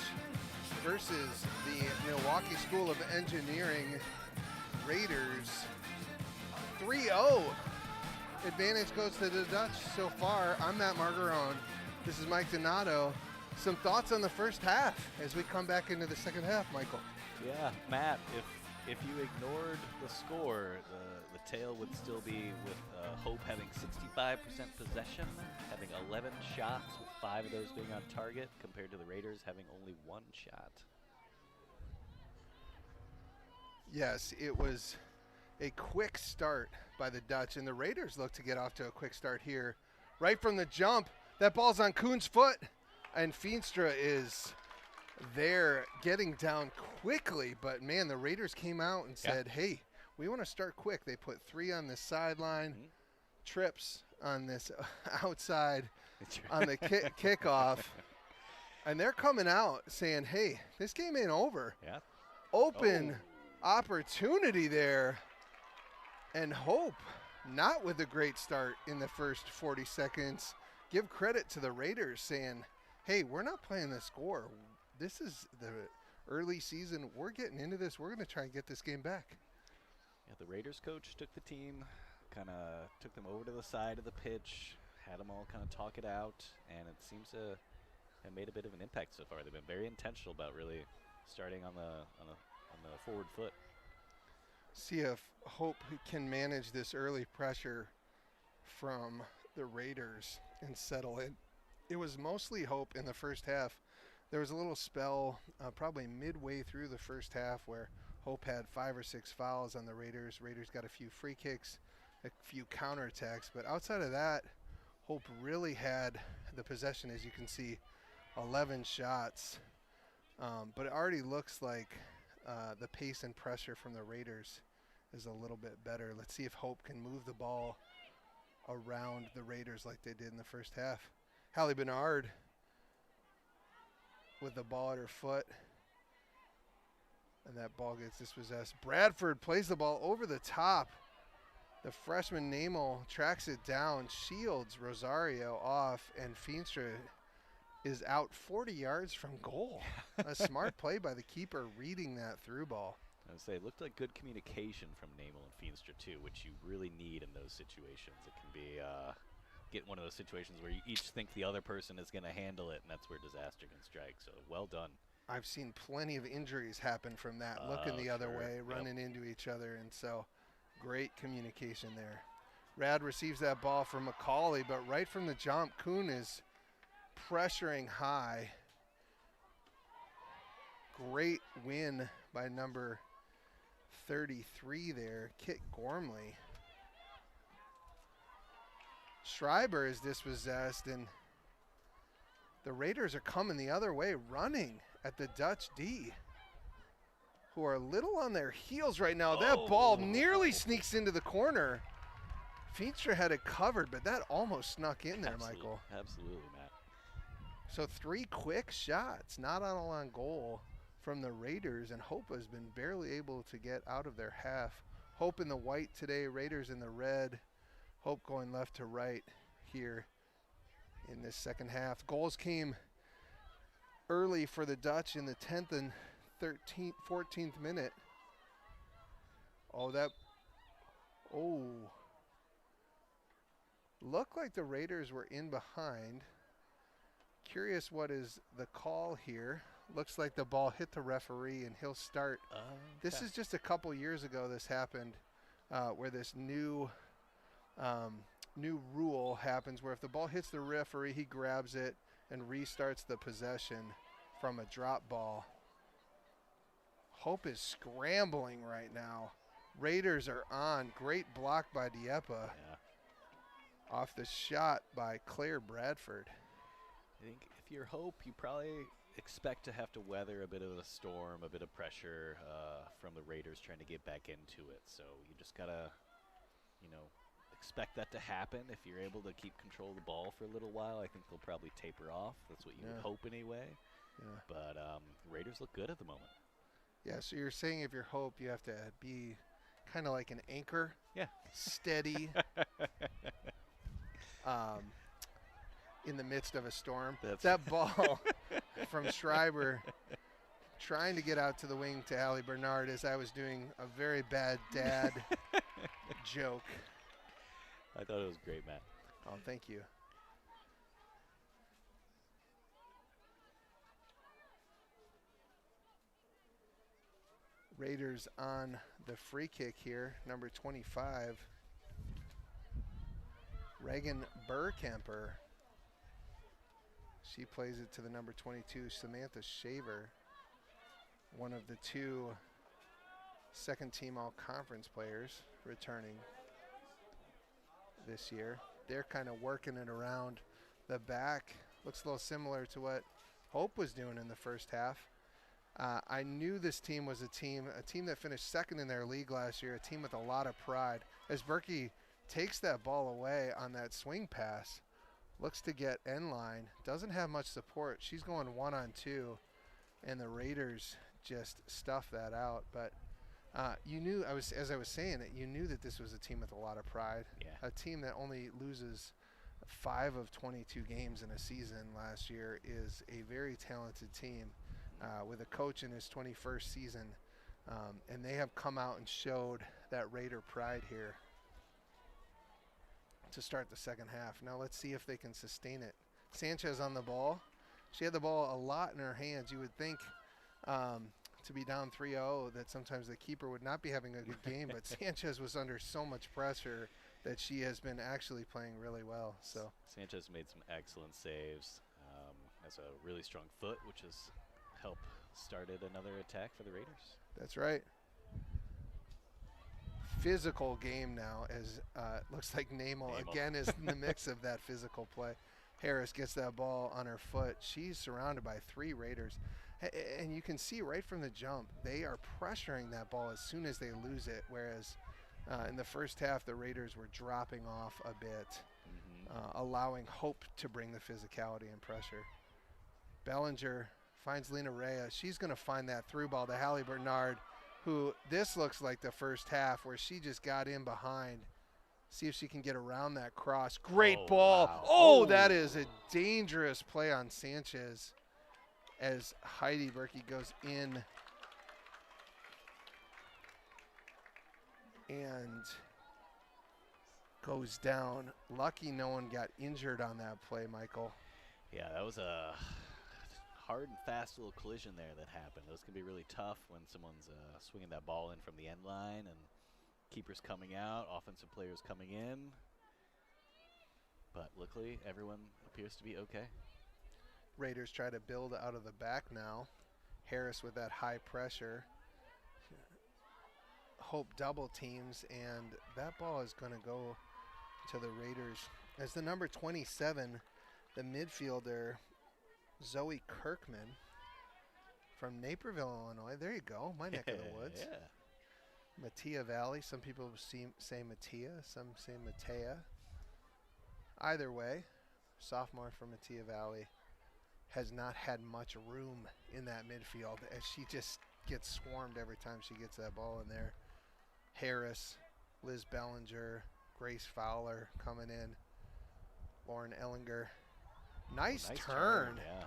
versus the Milwaukee School of Engineering Raiders. 3-0. Advantage goes to the Dutch so far. I'm Matt Margarone. This is Mike Donato. Some thoughts on the first half as we come back into the second half, Michael. Yeah, Matt, if you ignored the score, the tale would still be with Hope having 65% possession, having 11 shots, with 5 of those being on target, compared to the Raiders having only 1 shot. Yes, it was a quick start by the Dutch, and the Raiders look to get off to a quick start here. Right from the jump, that ball's on Kuhn's foot, and Feenstra is there getting down quickly, but man, the Raiders came out and said, hey, we want to start quick. They put 3 on the sideline, trips on this outside on the kickoff, and they're coming out saying, hey, this game ain't over. Yeah. Open opportunity there, and Hope not with a great start in the first 40 seconds. Give credit to the Raiders saying, hey, we're not playing the score. This is the early season. We're getting into this. We're going to try and get this game back. Yeah, the Raiders coach took the team, kind of took them over to the side of the pitch, had them all kind of talk it out, and it seems to have made a bit of an impact so far. They've been very intentional about really starting on the forward foot. See if Hope can manage this early pressure from the Raiders and settle in. It was mostly Hope in the first half. There was a little spell probably midway through the first half where Hope had 5 or 6 fouls on the Raiders. Raiders got a few free kicks, a few counterattacks, but outside of that, Hope really had the possession, as you can see, 11 shots. But it already looks like the pace and pressure from the Raiders is a little bit better. Let's see if Hope can move the ball around the Raiders like they did in the first half. Hallie Bernard with the ball at her foot, and that ball gets dispossessed. Bradford plays the ball over the top. The freshman Namel tracks it down, shields Rosario off, and Feenstra is out 40 yards from goal. A smart play by the keeper reading that through ball. I would say it looked like good communication from Namel and Feenstra too, which you really need in those situations. It can be get one of those situations where you each think the other person is going to handle it, and that's where disaster can strike. So well done. I've seen plenty of injuries happen from that, looking the other way, running into each other, and so great communication there. Rad receives that ball from McCauley, but right from the jump, Kuhn is pressuring high. Great win by number 33 there, Kit Gormley. Schreiber is dispossessed, and the Raiders are coming the other way, running at the Dutch D, who are a little on their heels right now. That ball nearly sneaks into the corner. Feenstra had it covered, but that almost snuck in there, Michael. Absolutely, Matt. So 3 quick shots, not all on goal from the Raiders, and Hope has been barely able to get out of their half. Hope in the white today, Raiders in the red. Hope going left to right here in this second half. Goals came early for the Dutch in the 10th and 14th minute. Looked like the Raiders were in behind. Curious what is the call here. Looks like the ball hit the referee and he'll start. This is just a couple years ago this happened, where this new rule happens where if the ball hits the referee, he grabs it and restarts the possession from a drop ball. Hope is scrambling right now. Raiders are on. Great block by Dieppe. Yeah. Off the shot by Claire Bradford. I think if you're Hope, you probably expect to have to weather a bit of a storm, a bit of pressure from the Raiders trying to get back into it. So you just got to, expect that to happen. If you're able to keep control of the ball for a little while, I think they'll probably taper off. That's what you would hope anyway. Yeah. But Raiders look good at the moment. Yeah, so you're saying if you're Hope, you have to be kind of like an anchor. Yeah. Steady. In the midst of a storm. That ball from Schreiber trying to get out to the wing to Allie Bernard as I was doing a very bad dad joke. I thought it was great, Matt. Oh, thank you. Raiders on the free kick here, number 25. Reagan Burkemper. She plays it to the number 22, Samantha Shaver, one of the 2 second-team all-conference players returning this year. They're kind of working it around the back. Looks a little similar to what Hope was doing in the first half. I knew this team was a team that finished second in their league last year, a team with a lot of pride. As Berkey takes that ball away on that swing pass, looks to get end line, doesn't have much support. She's going 1-on-2, and the Raiders just stuff that out. But you knew, as I was saying it, you knew that this was a team with a lot of pride. Yeah. A team that only loses 5 of 22 games in a season last year is a very talented team with a coach in his 21st season. And they have come out and showed that Raider pride here to start the second half. Now let's see if they can sustain it. Sanchez on the ball. She had the ball a lot in her hands. You would think to be down 3-0 that sometimes the keeper would not be having a good game, but Sanchez was under so much pressure that she has been actually playing really well. So Sanchez made some excellent saves. Has a really strong foot, which has helped started another attack for the Raiders. That's right. Physical game now, as looks like Namel again is in the mix of that physical play. Harris gets that ball on her foot. She's surrounded by 3 Raiders. And you can see right from the jump, they are pressuring that ball as soon as they lose it, whereas in the first half, the Raiders were dropping off a bit, allowing Hope to bring the physicality and pressure. Bellinger finds Lena Rhea. She's going to find that through ball to Hallie Bernard, who this looks like the first half where she just got in behind. See if she can get around that cross. Great ball. Wow. Oh, that is a dangerous play on Sanchez as Heidi Berkey goes in and goes down. Lucky no one got injured on that play, Michael. Yeah, that was a hard and fast little collision there that happened. Those can be really tough when someone's swinging that ball in from the end line and keepers coming out, offensive players coming in. But luckily, everyone appears to be okay. Raiders try to build out of the back now. Harris with that high pressure. Hope double teams, and that ball is going to go to the Raiders. As the number 27, the midfielder, Zoe Kirkman from Naperville, Illinois. There you go, my neck of the woods. Yeah. Mattia Valley. Some people say Mattia, some say Matea. Either way, sophomore from Mattia Valley has not had much room in that midfield as she just gets swarmed every time she gets that ball in there. Harris, Liz Bellinger, Grace Fowler coming in, Lauren Ellinger. Nice turn. Yeah.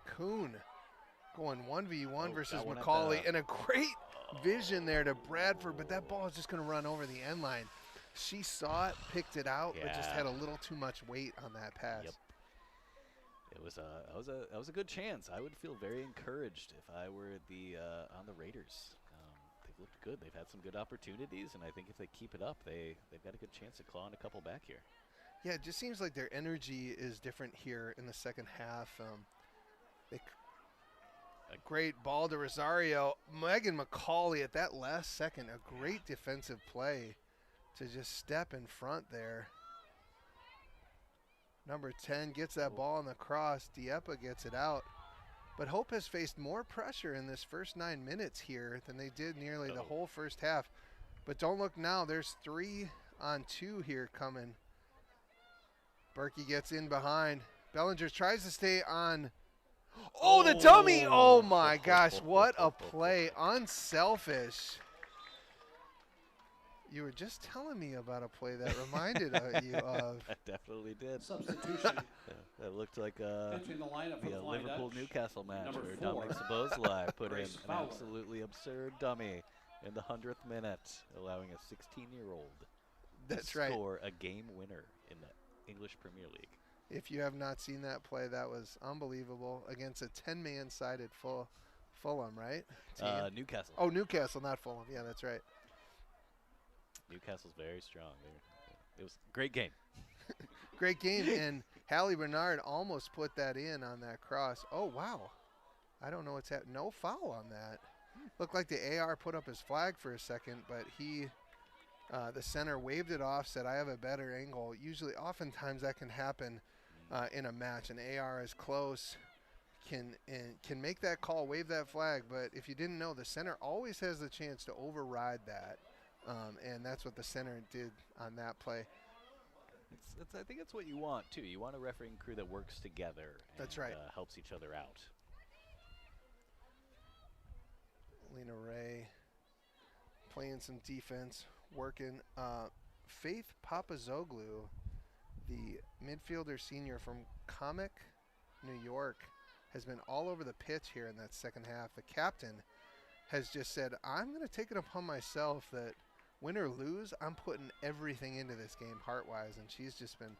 Kuhn going 1v1 versus McCauley, and a great vision there to Bradford, but that ball is just going to run over the end line. She saw it, picked it out, but just had a little too much weight on that pass. Yep. It was that was a good chance. I would feel very encouraged if I were on the Raiders. They've looked good. They've had some good opportunities, and I think if they keep it up, they've got a good chance of clawing a couple back here. Yeah, it just seems like their energy is different here in the second half. A great ball to Rosario. Megan McCauley at that last second, a great defensive play to just step in front there. Number 10 gets that ball on the cross. Dieppe gets it out. But Hope has faced more pressure in this first 9 minutes here than they did nearly the whole first half. But don't look now. There's 3-on-2 here coming. Berkey gets in behind. Bellinger tries to stay on. Oh, the dummy. Oh, my gosh. What a play. Unselfish. You were just telling me about a play that reminded you of. I definitely did. Substitution. That looked like Entering the lineup for the Flying Liverpool-Newcastle match Number where 4, Dominic Sabozlai put in Grace an Fowler. absolutely absurd dummy in the 100th minute, allowing a 16-year-old to score a game winner in the English Premier League. If you have not seen that play, that was unbelievable against a 10-man sided Fulham, right? Newcastle. Oh, Newcastle, not Fulham. Yeah, that's right. Newcastle's very strong. It was a great game. Great game, and Hallie Bernard almost put that in on that cross. Oh, wow. I don't know what's happening. No foul on that. Looked like the AR put up his flag for a second, but the center waved it off, said, I have a better angle. Oftentimes that can happen in a match. An AR is close, can make that call, wave that flag, but if you didn't know, the center always has the chance to override that. And that's what the center did on that play. I think it's what you want, too. You want a refereeing crew that works together. That's right. Helps each other out. Lena Ray playing some defense, working. Faith Papazoglu, the midfielder senior from Comic, New York, has been all over the pitch here in that second half. The captain has just said, I'm going to take it upon myself that win or lose, I'm putting everything into this game heart-wise, and she's just been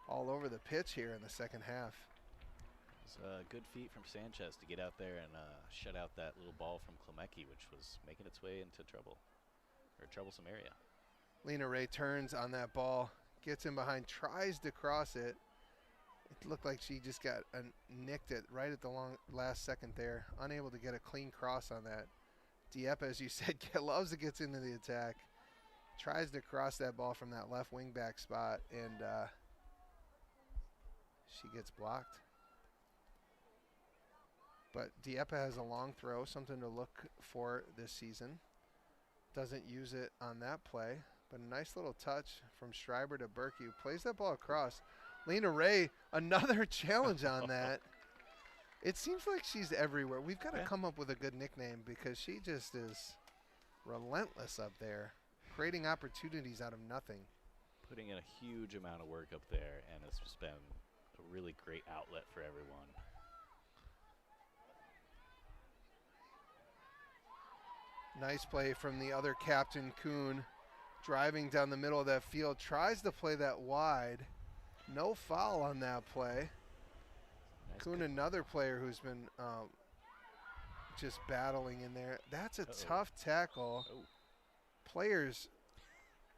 all over the pitch here in the second half. It was a good feat from Sanchez to get out there and shut out that little ball from Klemecki, which was making its way into troublesome area. Lena Ray turns on that ball, gets in behind, tries to cross it. It looked like she just got nicked it right at the last second there, unable to get a clean cross on that. Dieppe, as you said, loves to get into the attack. Tries to cross that ball from that left wing back spot, and she gets blocked. But Dieppe has a long throw, something to look for this season. Doesn't use it on that play, but a nice little touch from Schreiber to Berkey, who plays that ball across. Lena Ray, another challenge on that. It seems like she's everywhere. We've got to come up with a good nickname because she just is relentless up there, creating opportunities out of nothing. Putting in a huge amount of work up there, and it's just been a really great outlet for everyone. Nice play from the other captain, Kuhn. driving down the middle of that field, tries to play that wide. No foul on that play. Kuhn, another player who's been just battling in there. That's a tough tackle. Players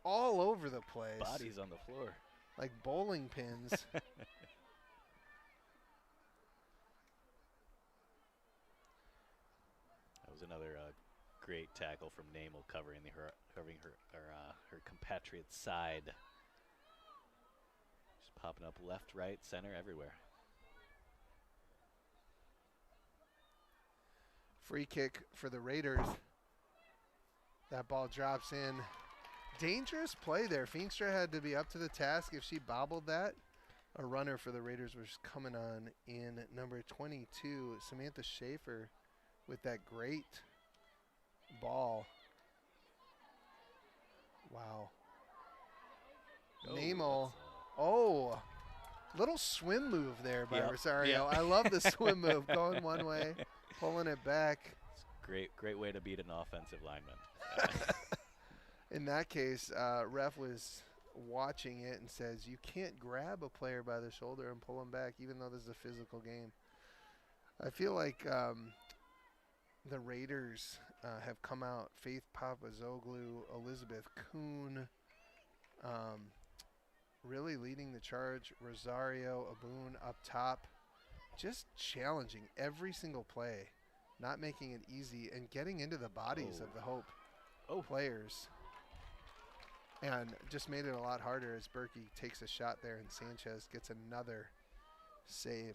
all over the place. Bodies on the floor. Like bowling pins. That was another great tackle from Namel, covering her compatriot's side. Just popping up left, right, center, everywhere. Free kick for the Raiders. That ball drops in. Dangerous play there. Feenstra had to be up to the task if she bobbled that. A runner for the Raiders was coming on in number 22, Samantha Schaefer, with that great ball. Wow. Namel. Oh, little swim move there by Rosario. I love the swim move, going one way, pulling it back. It's great way to beat an offensive lineman. In that case, ref was watching it and says, you can't grab a player by the shoulder and pull him back, even though this is a physical game. I feel like the Raiders have come out. Faith Papazoglu, Elizabeth Kuhn, really leading the charge. Rosario Abun up top, just challenging every single play, not making it easy, and getting into the bodies of the Hope players. And just made it a lot harder as Berkey takes a shot there, and Sanchez gets another save.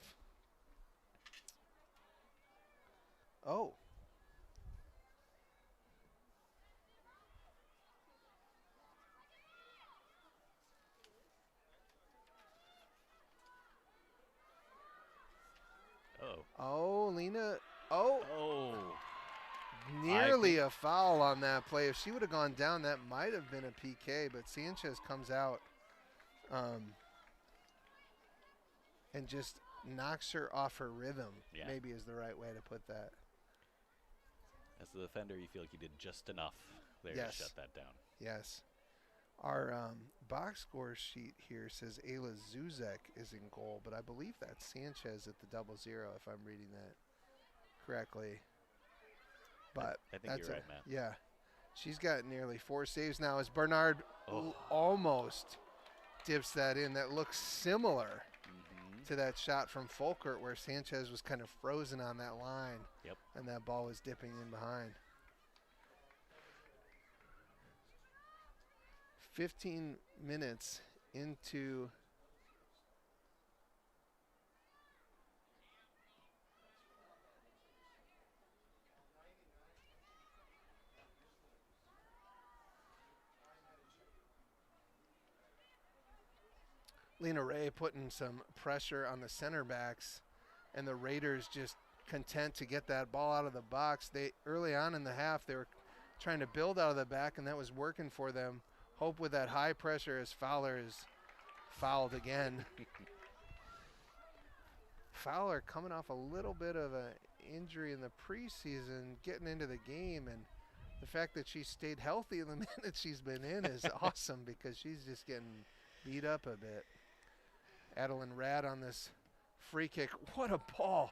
Oh. Oh, Lena. Oh. Nearly a foul on that play. If she would have gone down, that might have been a PK, but Sanchez comes out and just knocks her off her rhythm, maybe is the right way to put that. As the defender, you feel like you did just enough there to shut that down. Yes. Our box score sheet here says Ayla Zuzek is in goal, but I believe that's Sanchez at the 0-0, if I'm reading that correctly. But I think you're right, Matt. Yeah. She's got nearly 4 saves now as Bernard almost dips that in. That looks similar to that shot from Folkert where Sanchez was kind of frozen on that line. Yep. And that ball was dipping in behind. 15 minutes into Lena Ray putting some pressure on the center backs, and the Raiders just content to get that ball out of the box. They early on in the half, they were trying to build out of the back, and that was working for them. Hope with that high pressure as Fowler is fouled again. Fowler coming off a little bit of an injury in the preseason, getting into the game, and the fact that she stayed healthy in the minutes she's been in is awesome because she's just getting beat up a bit. Adeline Rad on this free kick. What a ball.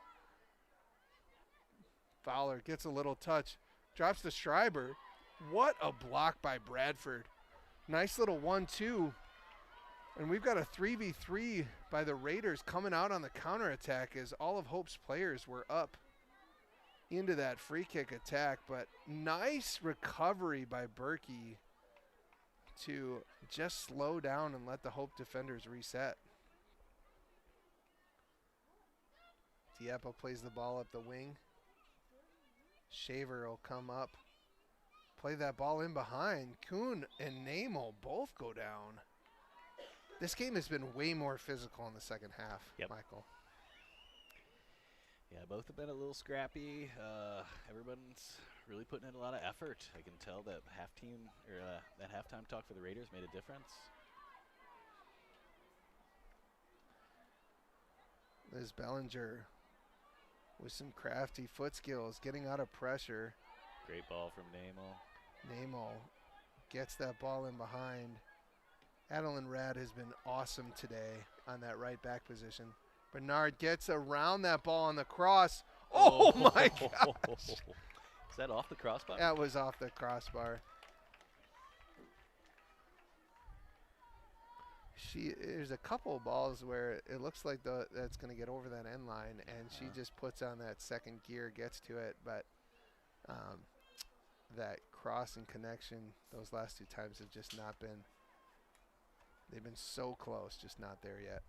Fowler gets a little touch, drops to Schreiber. What a block by Bradford. Nice little 1-2. And we've got a 3v3 by the Raiders coming out on the counterattack as all of Hope's players were up into that free kick attack. But nice recovery by Berkey to just slow down and let the Hope defenders reset. Dieppe plays the ball up the wing. Shaver will come up. Play that ball in behind. Kuhn and Namel both go down. This game has been way more physical in the second half, Michael. Yeah, both have been a little scrappy. Everyone's really putting in a lot of effort. I can tell that that halftime talk for the Raiders made a difference. Liz Bellinger with some crafty foot skills, getting out of pressure. Great ball from Namel. Namel gets that ball in behind. Adeline Rad has been awesome today on that right back position. Bernard gets around that ball on the cross. Oh my gosh. Is that off the crossbar? That was off the crossbar. There's a couple of balls where it looks like that's going to get over that end line, and she just puts on that second gear, gets to it, but that cross and connection, those last two times have just not been, they've been so close, just not there yet.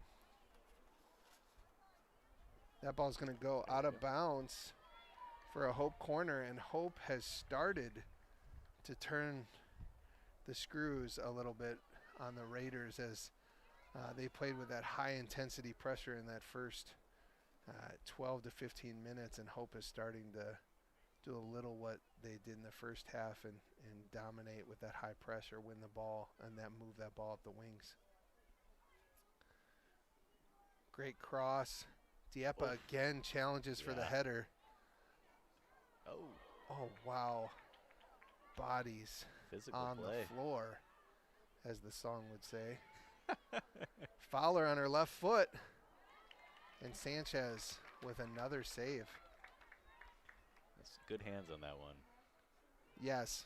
That ball's going to go out of bounds for a Hope corner, and Hope has started to turn the screws a little bit on the Raiders as they played with that high intensity pressure in that first 12 to 15 minutes, and Hope is starting to do a little what they did in the first half and dominate with that high pressure, win the ball, and move that ball up the wings. Great cross. Diepa again challenges for the header. Oh, wow. Bodies Physical on play. the floor, as the song would say. Fowler on her left foot. And Sanchez with another save. That's good hands on that one. Yes.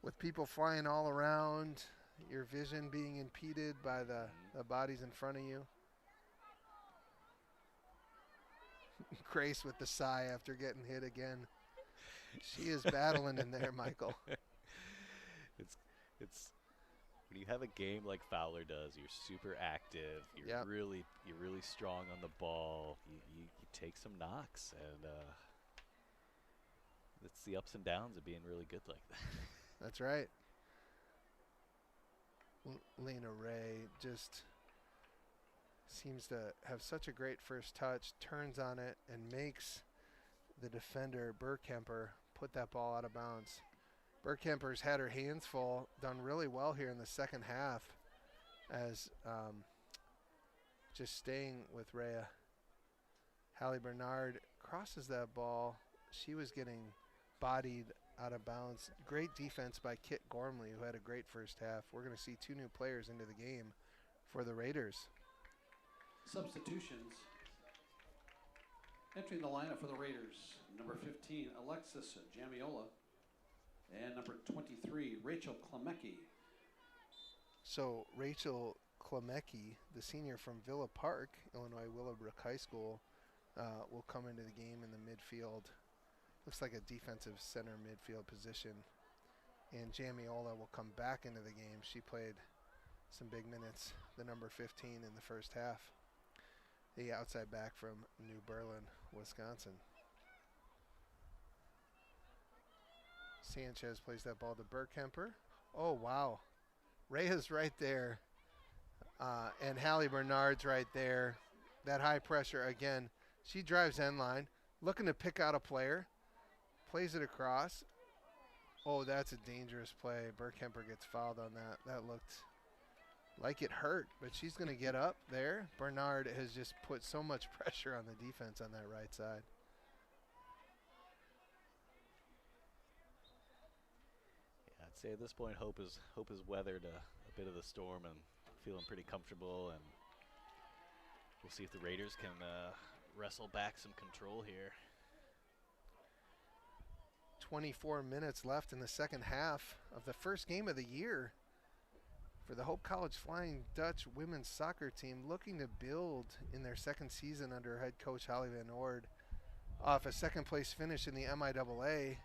With people flying all around, your vision being impeded by the bodies in front of you. Grace with the sigh after getting hit again. She is battling in there, Michael. It's when you have a game like Fowler does, you're super active. You're really strong on the ball. You take some knocks, and it's the ups and downs of being really good like that. That's right. Lena Ray just seems to have such a great first touch, turns on it, and makes the defender, Burkemper, put that ball out of bounds. Burkemper's had her hands full, done really well here in the second half as just staying with Rhea. Hallie Bernard crosses that ball. She was getting bodied out of bounds. Great defense by Kit Gormley, who had a great first half. We're going to see two new players into the game for the Raiders. Substitutions. Entering the lineup for the Raiders, number 15, Alexis Jamiola, and number 23, Rachel Klemecki. So Rachel Klemecki, the senior from Villa Park, Illinois Willowbrook High School, will come into the game in the midfield. Looks like a defensive center midfield position. And Jamiola will come back into the game. She played some big minutes, the number 15 in the first half. The outside back from New Berlin, Wisconsin. Sanchez plays that ball to Burkemper. Oh, wow. Rhea's right there. And Hallie Bernard's right there. That high pressure, again, she drives end line, looking to pick out a player. Plays it across. Oh, that's a dangerous play. Burkemper gets fouled on that. That looked like it hurt, but she's going to get up there. Bernard has just put so much pressure on the defense on that right side. Yeah, I'd say at this point, Hope has weathered a bit of the storm and feeling pretty comfortable, and we'll see if the Raiders can wrestle back some control here. 24 minutes left in the second half of the first game of the year for the Hope College Flying Dutch women's soccer team, looking to build in their second season under head coach Holly Van Ord off a second place finish in the MIAA.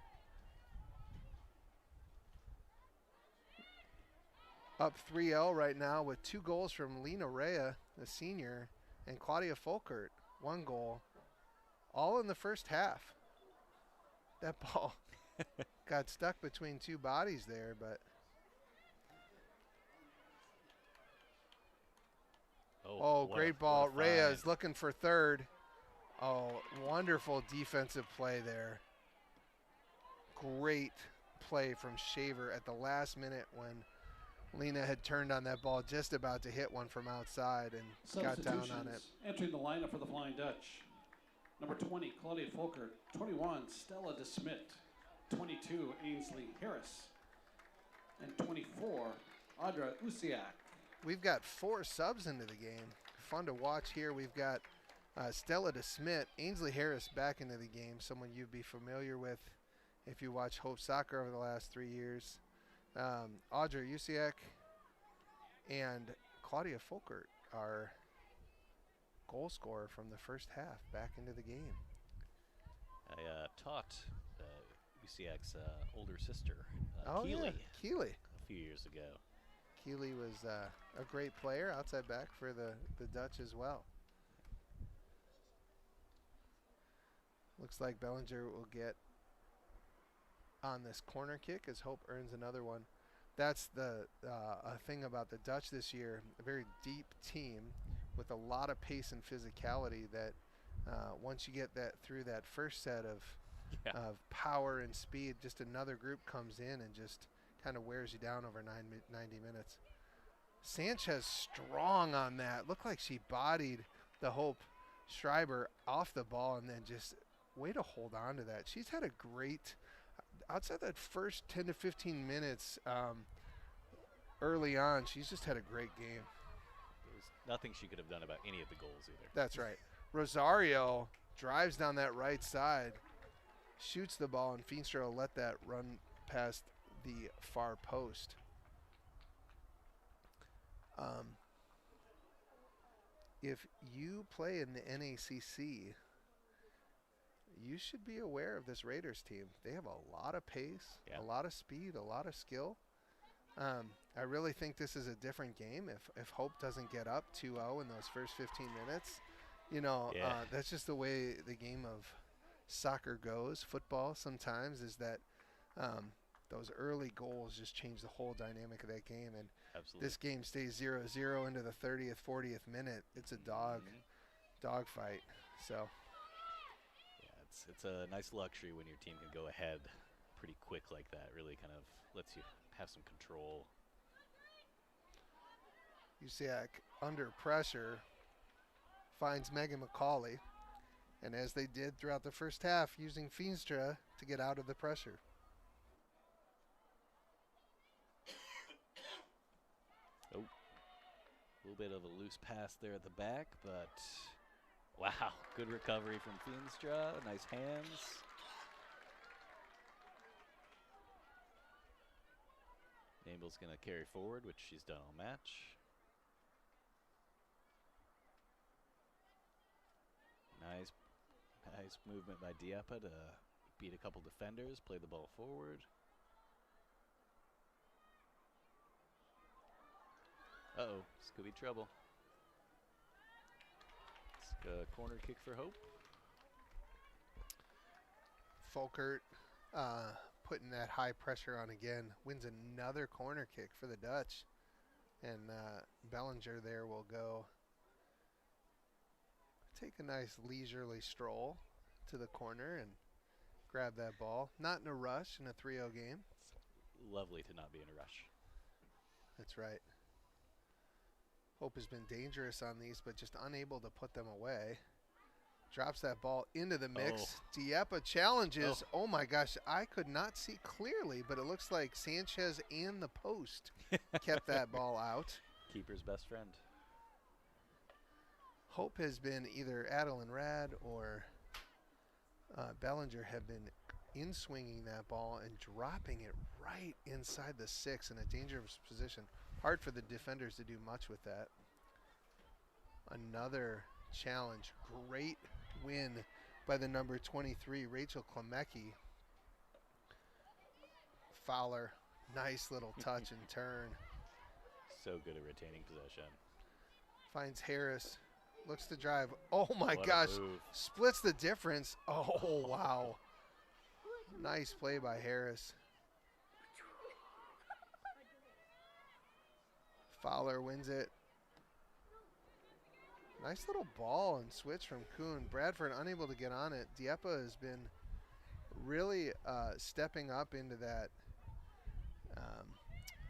Up 3-0 right now with 2 goals from Lena Rea, the senior, and Claudia Folkert, 1 goal, all in the first half. That ball got stuck between 2 bodies there, but great ball. Rea is looking for third. Oh, wonderful defensive play there. Great play from Shaver at the last minute when Lena had turned on that ball, just about to hit one from outside, and got down on it. Entering the lineup for the Flying Dutch. Number 20, Claudia Folkert. 21, Stella DeSmit. 22, Ainsley Harris. And 24, Audra Usiak. We've got 4 subs into the game. Fun to watch here. We've got Stella DeSmit, Ainsley Harris back into the game, someone you'd be familiar with if you watch Hope Soccer over the last 3 years. Audra Usiak and Claudia Folkert, our goal scorer from the first half, back into the game. I taught Usiak's older sister, Keely. Keely, Keely. a few years ago. Keely was a great player, outside back for the Dutch as well. Looks like Bellinger will get on this corner kick as Hope earns another one. That's the thing about the Dutch this year, a very deep team with a lot of pace and physicality that once you get that through that first set of power and speed, just another group comes in and just kind of wears you down over 90 minutes. Sanchez strong on that. Looked like she bodied the Hope Schreiber off the ball and then just way to hold on to that. She's had a great, outside that first 10 to 15 minutes early on, she's just had a great game. There's nothing she could have done about any of the goals either. That's right. Rosario drives down that right side, shoots the ball, and Feenstra will let that run past the far post. If you play in the NACC, you should be aware of this Raiders team. They have a lot of pace, a lot of speed, a lot of skill. I really think this is a different game if Hope doesn't get up 2-0 in those first 15 minutes. You know, that's just the way the game of soccer goes. Football sometimes is that those early goals just change the whole dynamic of that game. And this game stays 0-0 into the 30th, 40th minute. It's a dog fight. So. It's a nice luxury when your team can go ahead pretty quick like that. Really kind of lets you have some control. Usiak under pressure finds Megan McCauley, and as they did throughout the first half, using Feenstra to get out of the pressure. Oh, a little bit of a loose pass there at the back, but wow, good recovery from Feenstra. Nice hands. Nable's going to carry forward, which she's done all match. Nice movement by Diepa to beat a couple defenders, play the ball forward. Uh-oh, this could be trouble. Corner kick for Hope. Folkert putting that high pressure on again. Wins another corner kick for the Dutch. And Bellinger there will go take a nice leisurely stroll to the corner and grab that ball. Not in a rush in a 3-0 game. It's lovely to not be in a rush. That's right. Hope has been dangerous on these, but just unable to put them away. Drops that ball into the mix. Diepa challenges. Oh my gosh, I could not see clearly, but it looks like Sanchez and the post kept that ball out. Keeper's best friend. Hope has been either Adeline Rad or Bellinger have been in-swinging that ball and dropping it right inside the 6 in a dangerous position. Hard for the defenders to do much with that. Another challenge. Great win by the number 23, Rachel Klemecki. Fowler, nice little touch and turn. So good at retaining possession. Finds Harris, looks to drive. Oh my gosh, splits the difference. Oh, wow. Nice play by Harris. Fowler wins it. Nice little ball and switch from Kuhn. Bradford unable to get on it. Diepa has been really stepping up into that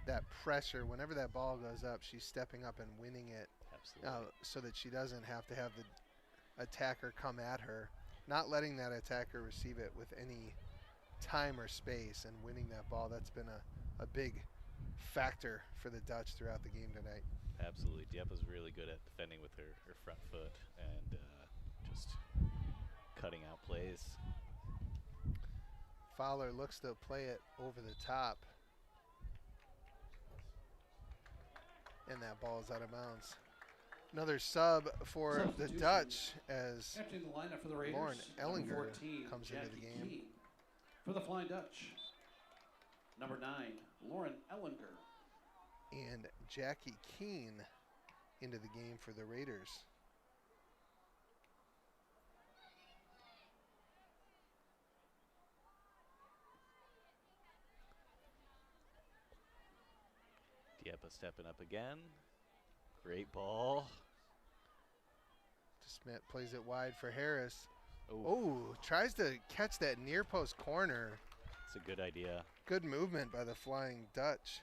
that pressure. Whenever that ball goes up, she's stepping up and winning it. Absolutely. So that she doesn't have to have the attacker come at her. Not letting that attacker receive it with any time or space and winning that ball. That's been a big factor for the Dutch throughout the game tonight. Absolutely. Diepa's really good at defending with her front foot and just cutting out plays. Fowler looks to play it over the top. And that ball is out of bounds. Another sub for the Dutch as Entering the lineup for the Raiders, Lauren number Ellinger 14, comes into the Jackie game. Keene. For the Flying Dutch, number 9, Lauren Ellinger. And Jackie Keene into the game for the Raiders. Diepa stepping up again. Great ball. Smith plays it wide for Harris. Oh, tries to catch that near post corner. It's a good idea. Good movement by the Flying Dutch.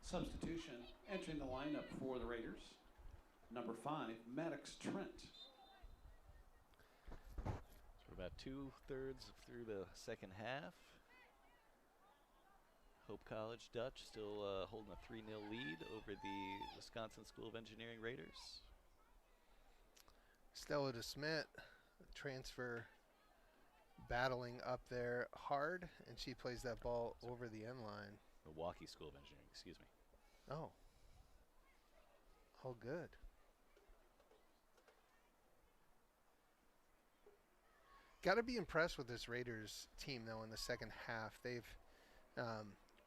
Substitution entering the lineup for the Raiders, number 5, Maddox Trent. So we're about 2/3 through the second half. Hope College Dutch still holding a 3-0 lead over the Wisconsin School of Engineering Raiders. Stella DeSmit, transfer, battling up there hard, and she plays that ball over the end line. Milwaukee School of Engineering, excuse me. Oh. Oh, good. Got to be impressed with this Raiders team, though, in the second half. They've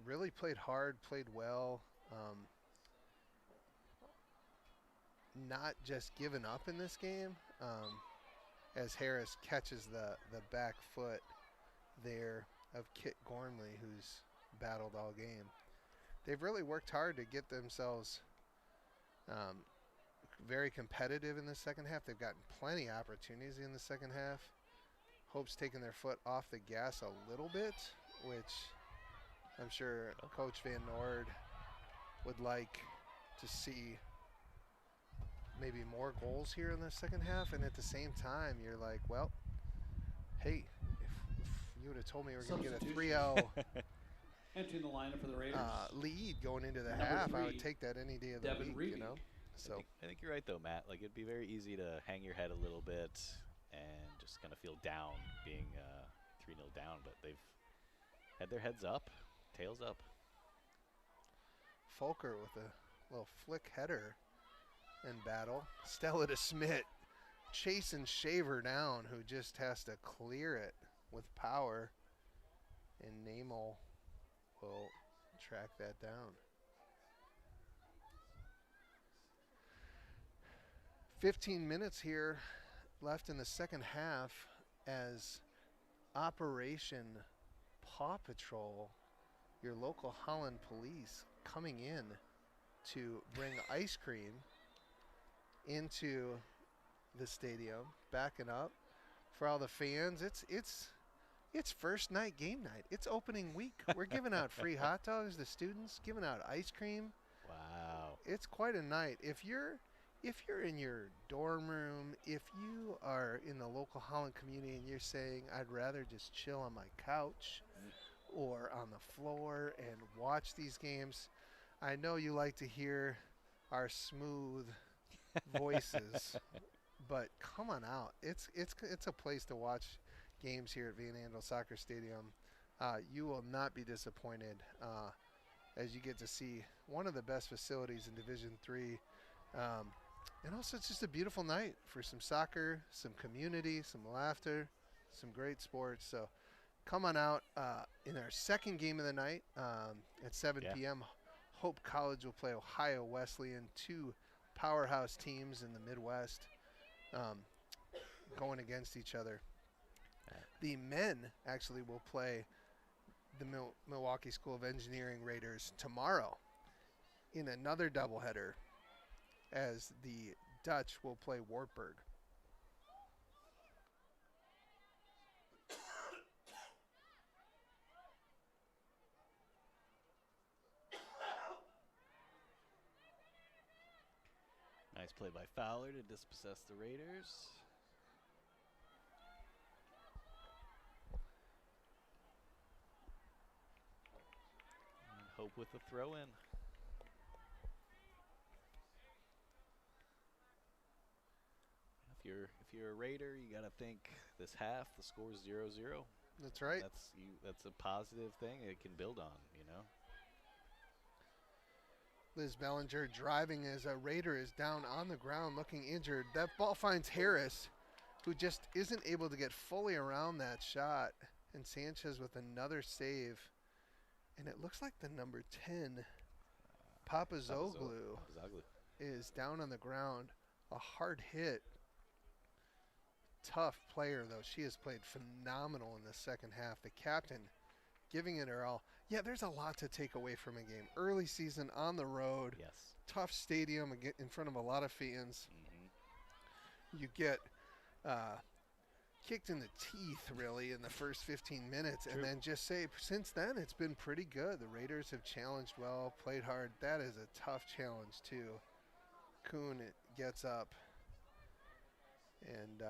really played hard, played well. Not just given up in this game, as Harris catches the back foot there of Kit Gormley, who's battled all game. They've really worked hard to get themselves very competitive in the second half. They've gotten plenty of opportunities in the second half. Hope's taking their foot off the gas a little bit, which I'm sure Coach Van Noord would like to see maybe more goals here in the second half. And at the same time, you're like, well, hey, if you would have told me we were going to get a 3-0 entering the lineup for the Raiders, lead going into the number half, 3, I would take that any day of the Devin week, Reedy. you know? So I think you're right, though, Matt. Like, it'd be very easy to hang your head a little bit and just kind of feel down being 3-0 down, but they've had their heads up, tails up. Folker with a little flick header in battle. Stella DeSmit chasing Shaver down, who just has to clear it with power, and Namel will track that down. 15 minutes here left in the second half as Operation Paw Patrol, your local Holland police, coming in to bring ice cream into the stadium, backing up for all the fans. It's first night game night. It's opening week. We're giving out free hot dogs to students, giving out ice cream. Wow. It's quite a night. If you're in your dorm room, if you are in the local Holland community and you're saying, I'd rather just chill on my couch or on the floor and watch these games, I know you like to hear our smooth voices, but come on out. It's a place to watch games here at Van Andel Soccer Stadium. You will not be disappointed as you get to see one of the best facilities in Division III. And also, it's just a beautiful night for some soccer, some community, some laughter, some great sports. So come on out. In our second game of the night at 7 p.m., Hope College will play Ohio Wesleyan, two powerhouse teams in the Midwest going against each other. The men actually will play the Milwaukee School of Engineering Raiders tomorrow in another doubleheader, as the Dutch will play Wartburg. Nice play by Fowler to dispossess the Raiders. Hope with the throw in. If you're a Raider, you got to think this half the score's 0-0. That's right. That's a positive thing it can build on, you know. Liz Bellinger driving as a Raider is down on the ground looking injured. That ball finds Harris, who just isn't able to get fully around that shot. And Sanchez with another save. And it looks like the number 10, Papazoglu, is down on the ground. A hard hit. Tough player, though. She has played phenomenal in the second half. The captain giving it her all. Yeah, there's a lot to take away from a game. Early season on the road. Yes. Tough stadium in front of a lot of fans. You get kicked in the teeth, really, in the first 15 minutes. True. And then just say, since then, it's been pretty good. The Raiders have challenged well, played hard. That is a tough challenge, too. Kuhn gets up. And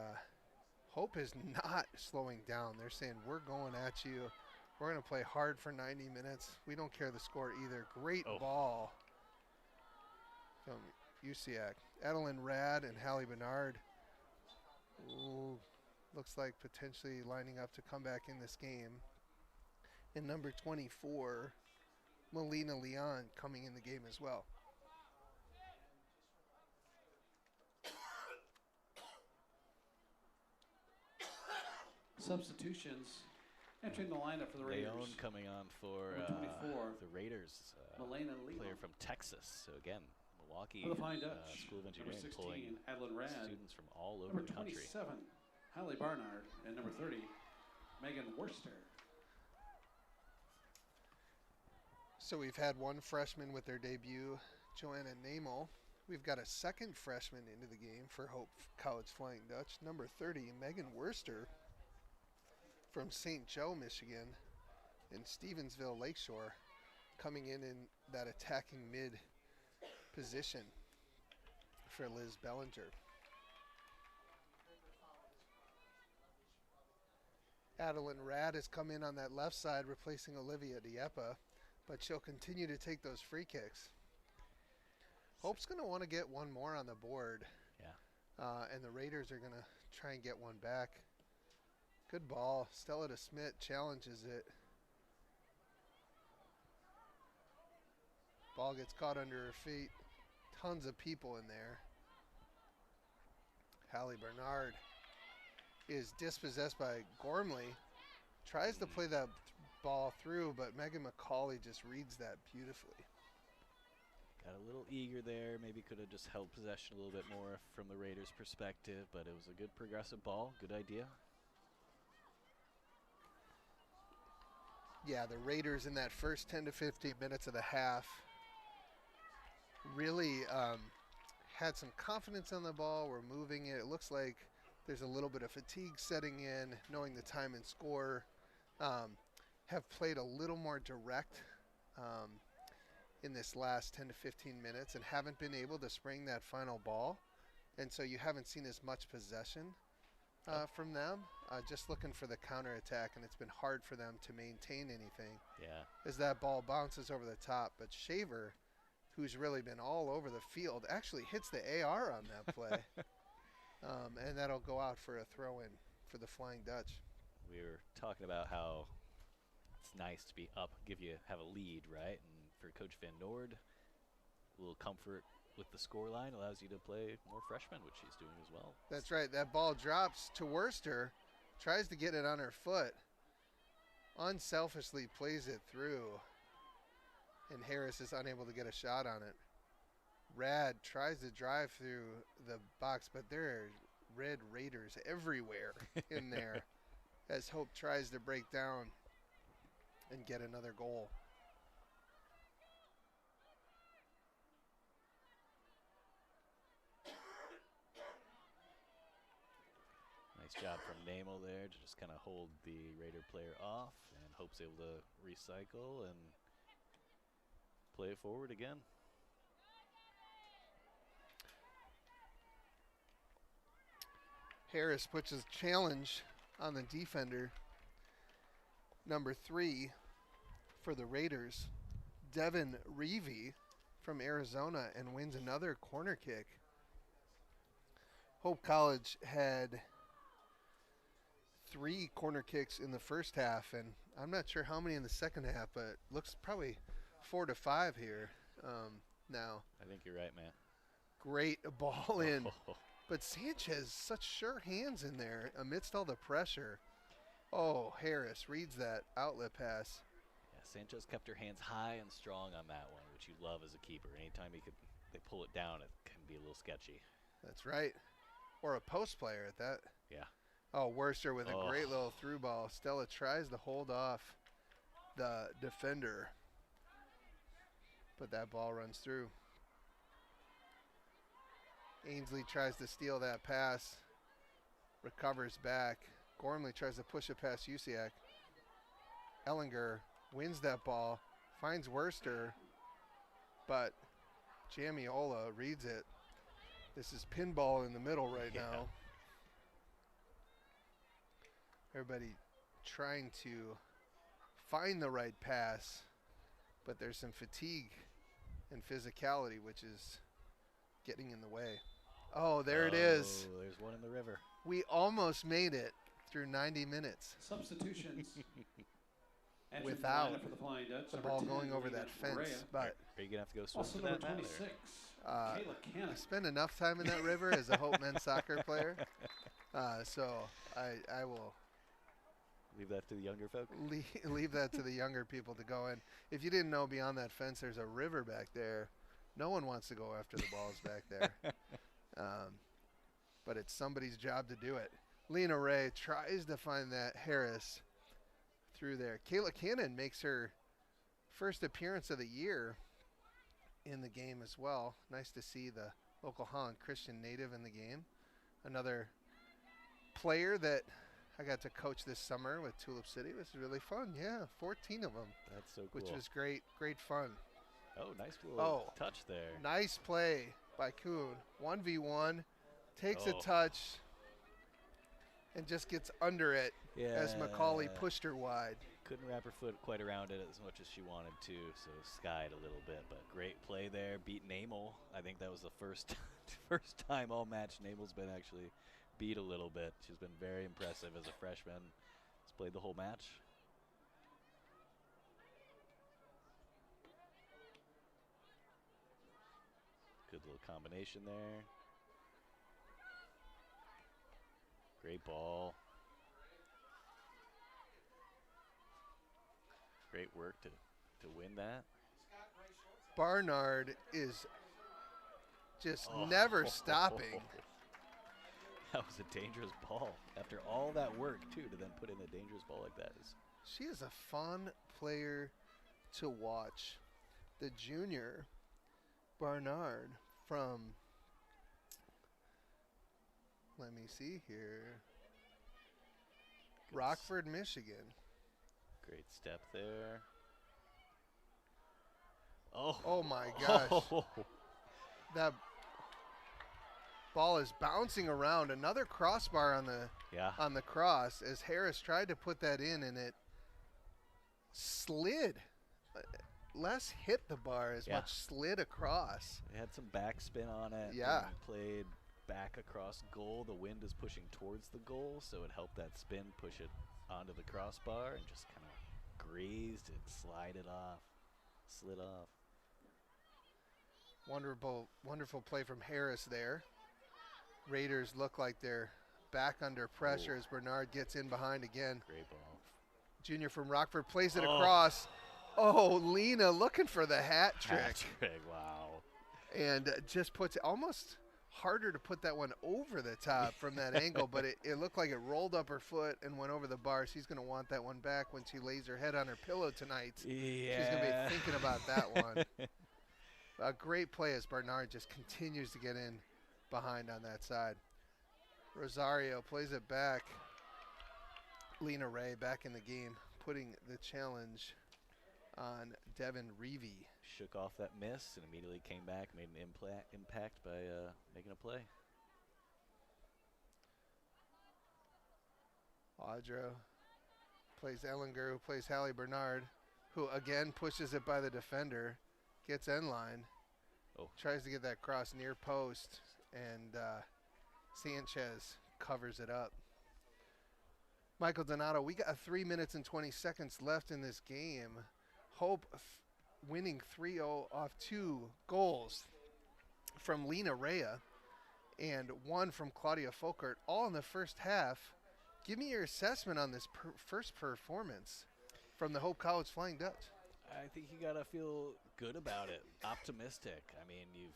Hope is not slowing down. They're saying, we're going at you. We're going to play hard for 90 minutes. We don't care the score either. Great ball from UCAC. Adeline Rad and Hallie Bernard. Ooh, looks like potentially lining up to come back in this game. And number 24, Melina Leon, coming in the game as well. Substitutions entering the lineup for the Raiders. Leon coming on for the Raiders. Melina Leon. Player from Texas. So again, Milwaukee For the Flying Dutch. School of Number Engineering 16, pulling Adeline Rad. students from all over Number the country. 27, Hallie Barnard. And number 30, Megan Worcester. So we've had one freshman with their debut, Joanna Namel. We've got a second freshman into the game for Hope College Flying Dutch. Number 30, Megan Worcester from St. Joe, Michigan, and Stevensville Lakeshore, coming in that attacking mid position for Liz Bellinger. Adeline Rad has come in on that left side, replacing Olivia Dieppe, but she'll continue to take those free kicks. Hope's going to want to get one more on the board. Yeah. And the Raiders are going to try and get one back. Good ball. Stella DeSmit challenges it. Ball gets caught under her feet. Tons of people in there. Hallie Bernard is dispossessed by Gormley. Tries to play that ball through, but Megan McCauley just reads that beautifully. Got a little eager there. Maybe could have just held possession a little bit more from the Raiders' perspective, but it was a good progressive ball. Good idea. Yeah, the Raiders in that first 10 to 15 minutes of the half really had some confidence on the ball. We're moving it. It looks like there's a little bit of fatigue setting in, knowing the time and score. Have played a little more direct in this last 10 to 15 minutes and haven't been able to spring that final ball. And so you haven't seen as much possession from them. Just looking for the counterattack, and it's been hard for them to maintain anything. Yeah. As that ball bounces over the top. But Shaver, who's really been all over the field, actually hits the AR on that play. And that'll go out for a throw-in for the Flying Dutch. We were talking about how it's nice to be up, have a lead, right? And for Coach Van Noord, a little comfort with the scoreline allows you to play more freshmen, which she's doing as well. That's right. That ball drops to Worcester, tries to get it on her foot, unselfishly plays it through, and Harris is unable to get a shot on it. Rad tries to drive through the box, but there are Red Raiders everywhere in there as Hope tries to break down and get another goal. Nice job from Namel there to just kind of hold the Raider player off, and Hope's able to recycle and play it forward again. Harris puts his challenge on the defender. Number 3 for the Raiders, Devin Reevy from Arizona and wins another corner kick. Hope College had 3 corner kicks in the first half, and I'm not sure how many in the second half, but looks probably 4 to 5 here now. I think you're right, man. Great ball in. But Sanchez, such sure hands in there amidst all the pressure. Oh, Harris reads that outlet pass. Yeah, Sanchez kept her hands high and strong on that one, which you love as a keeper. Anytime they pull it down, it can be a little sketchy. That's right. Or a post player at that. Yeah. Oh, Worcester with a great little through ball. Stella tries to hold off the defender, but that ball runs through. Ainsley tries to steal that pass, recovers back. Gormley tries to push it past Usiak. Ellinger wins that ball, finds Worcester, but Jamiola reads it. This is pinball in the middle right now. Everybody trying to find the right pass, but there's some fatigue and physicality, which is getting in the way. Oh, there it is. There's one in the river. We almost made it through 90 minutes. Substitutions. Without for the Flying Dutch, the ball going over that fence. But are you going to have to go swim also to number that 26, I Kayla spend enough time in that river as a Hope men's soccer player. So I will leave that to the younger folk. Leave that to the younger people to go in. If you didn't know, beyond that fence, there's a river back there. No one wants to go after the balls back there. But it's somebody's job to do it. Lena Ray tries to find that Harris through there. Kayla Cannon makes her first appearance of the year in the game as well. Nice to see the local Holland Christian native in the game. Another player that I got to coach this summer with Tulip City. This is really fun. Yeah, 14 of them. That's so cool. Which was great fun. Oh, nice little touch there. Nice play by Kuhn. 1v1, takes a touch, and just gets under it as Macaulay pushed her wide. Couldn't wrap her foot quite around it as much as she wanted to, so skied a little bit. But great play there. Beat Namel. I think that was the first time all match Namel's been actually beat a little bit. She's been very impressive as a freshman. Has played the whole match. Good little combination there. Great ball. Great work to win that. Barnard is just never stopping. That was a dangerous ball. After all that work, too, to then put in a dangerous ball like that. She is a fun player to watch. The junior, Barnard, from, let me see here, Rockford, Michigan. Great step there. Oh my gosh. That ball is bouncing around. Another crossbar on the cross as Harris tried to put that in, and it slid. Less hit the bar as much slid across. It had some backspin on it. Yeah. Played back across goal. The wind is pushing towards the goal, so it helped that spin push it onto the crossbar and just kind of grazed it, slid off. Wonderful play from Harris there. Raiders look like they're back under pressure as Bernard gets in behind again. Great ball. Junior from Rockford plays it across. Oh, Lena looking for the hat trick. Hat trick, wow. And just puts it almost harder to put that one over the top from that angle, but it looked like it rolled up her foot and went over the bar. She's going to want that one back when she lays her head on her pillow tonight. Yeah. She's going to be thinking about that one. A great play as Bernard just continues to get in behind on that side. Rosario plays it back. Lena Ray back in the game, putting the challenge on Devin Reevy. Shook off that miss and immediately came back, made an impact by making a play. Audra plays Ellinger, who plays Hallie Bernard. who again pushes it by the defender, gets end line, tries to get that cross near post, and Sanchez covers it up. Michael Donato, we got 3 minutes and 20 seconds left in this game. Hope winning 3-0 off 2 goals from Lena Rea and 1 from Claudia Folkert, all in the first half. Give me your assessment on this first performance from the Hope College Flying Dutch. I think you got to feel good about it, optimistic. I mean, you've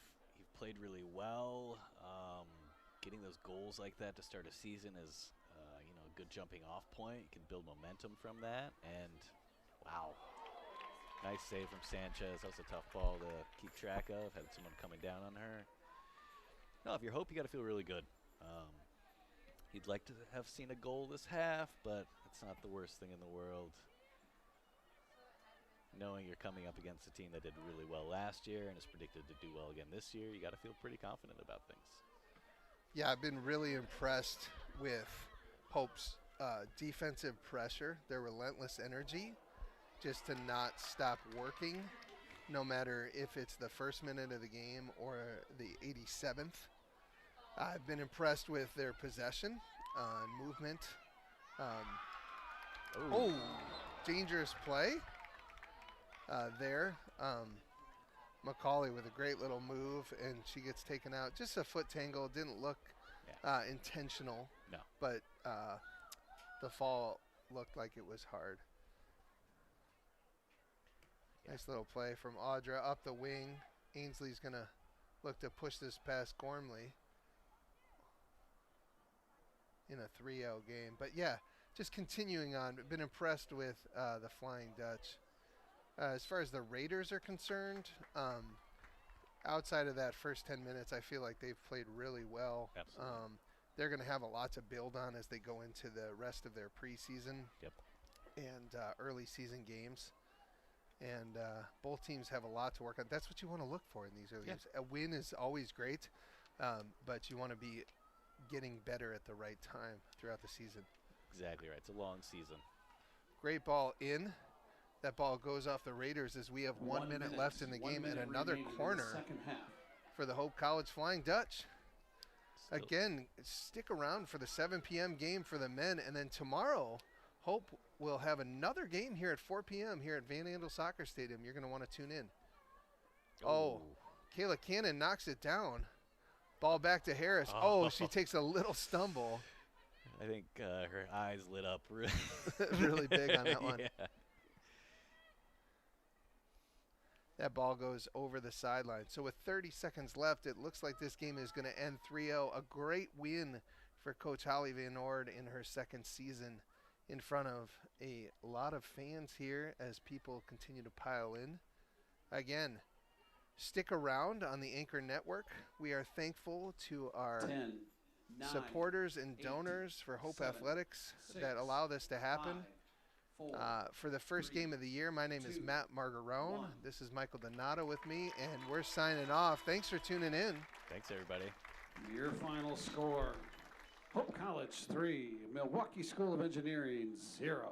played really well. Getting those goals like that to start a season is a good jumping off point. You can build momentum from that. And, wow, nice save from Sanchez. That was a tough ball to keep track of. Had someone coming down on her. No, if you're Hope, you got to feel really good. You'd like to have seen a goal this half, but it's not the worst thing in the world. Knowing you're coming up against a team that did really well last year and is predicted to do well again this year, you got to feel pretty confident about things. Yeah, I've been really impressed with Hope's defensive pressure, their relentless energy, just to not stop working, no matter if it's the first minute of the game or the 87th. I've been impressed with their possession and movement. Dangerous play there. Macaulay with a great little move, and she gets taken out. Just a foot tangle. Didn't look intentional. No. But the fall looked like it was hard. Yeah. Nice little play from Audra up the wing. Ainsley's going to look to push this past Gormley in a 3-0 game. But, yeah, just continuing on. Been impressed with the Flying Dutch. As far as the Raiders are concerned, outside of that first 10 minutes, I feel like they've played really well. Absolutely. They're going to have a lot to build on as they go into the rest of their preseason and early season games. And both teams have a lot to work on. That's what you want to look for in these early games. A win is always great, but you want to be getting better at the right time throughout the season. Exactly right. It's a long season. Great ball in. That ball goes off the Raiders as we have 1 minute left in the game and another corner for the Hope College Flying Dutch. Again, stick around for the 7 p.m. game for the men, and then tomorrow, Hope will have another game here at 4 p.m. here at Van Andel Soccer Stadium. You're going to want to tune in. Kayla Cannon knocks it down. Ball back to Harris. She takes a little stumble. I think her eyes lit up really big on that one. Yeah. That ball goes over the sideline. So with 30 seconds left, it looks like this game is going to end 3-0. A great win for Coach Holly Van Ord in her second season in front of a lot of fans here as people continue to pile in. Again, stick around on the Anchor Network. We are thankful to our 10, 9, supporters and 8, donors for Hope 7, Athletics 6, that allow this to happen. 5, 4, for the first game of the year, my name is Matt Margarone. 1. This is Michael Donato with me, and we're signing off. Thanks for tuning in. Thanks, everybody. Your final score, Hope College 3, Milwaukee School of Engineering 0.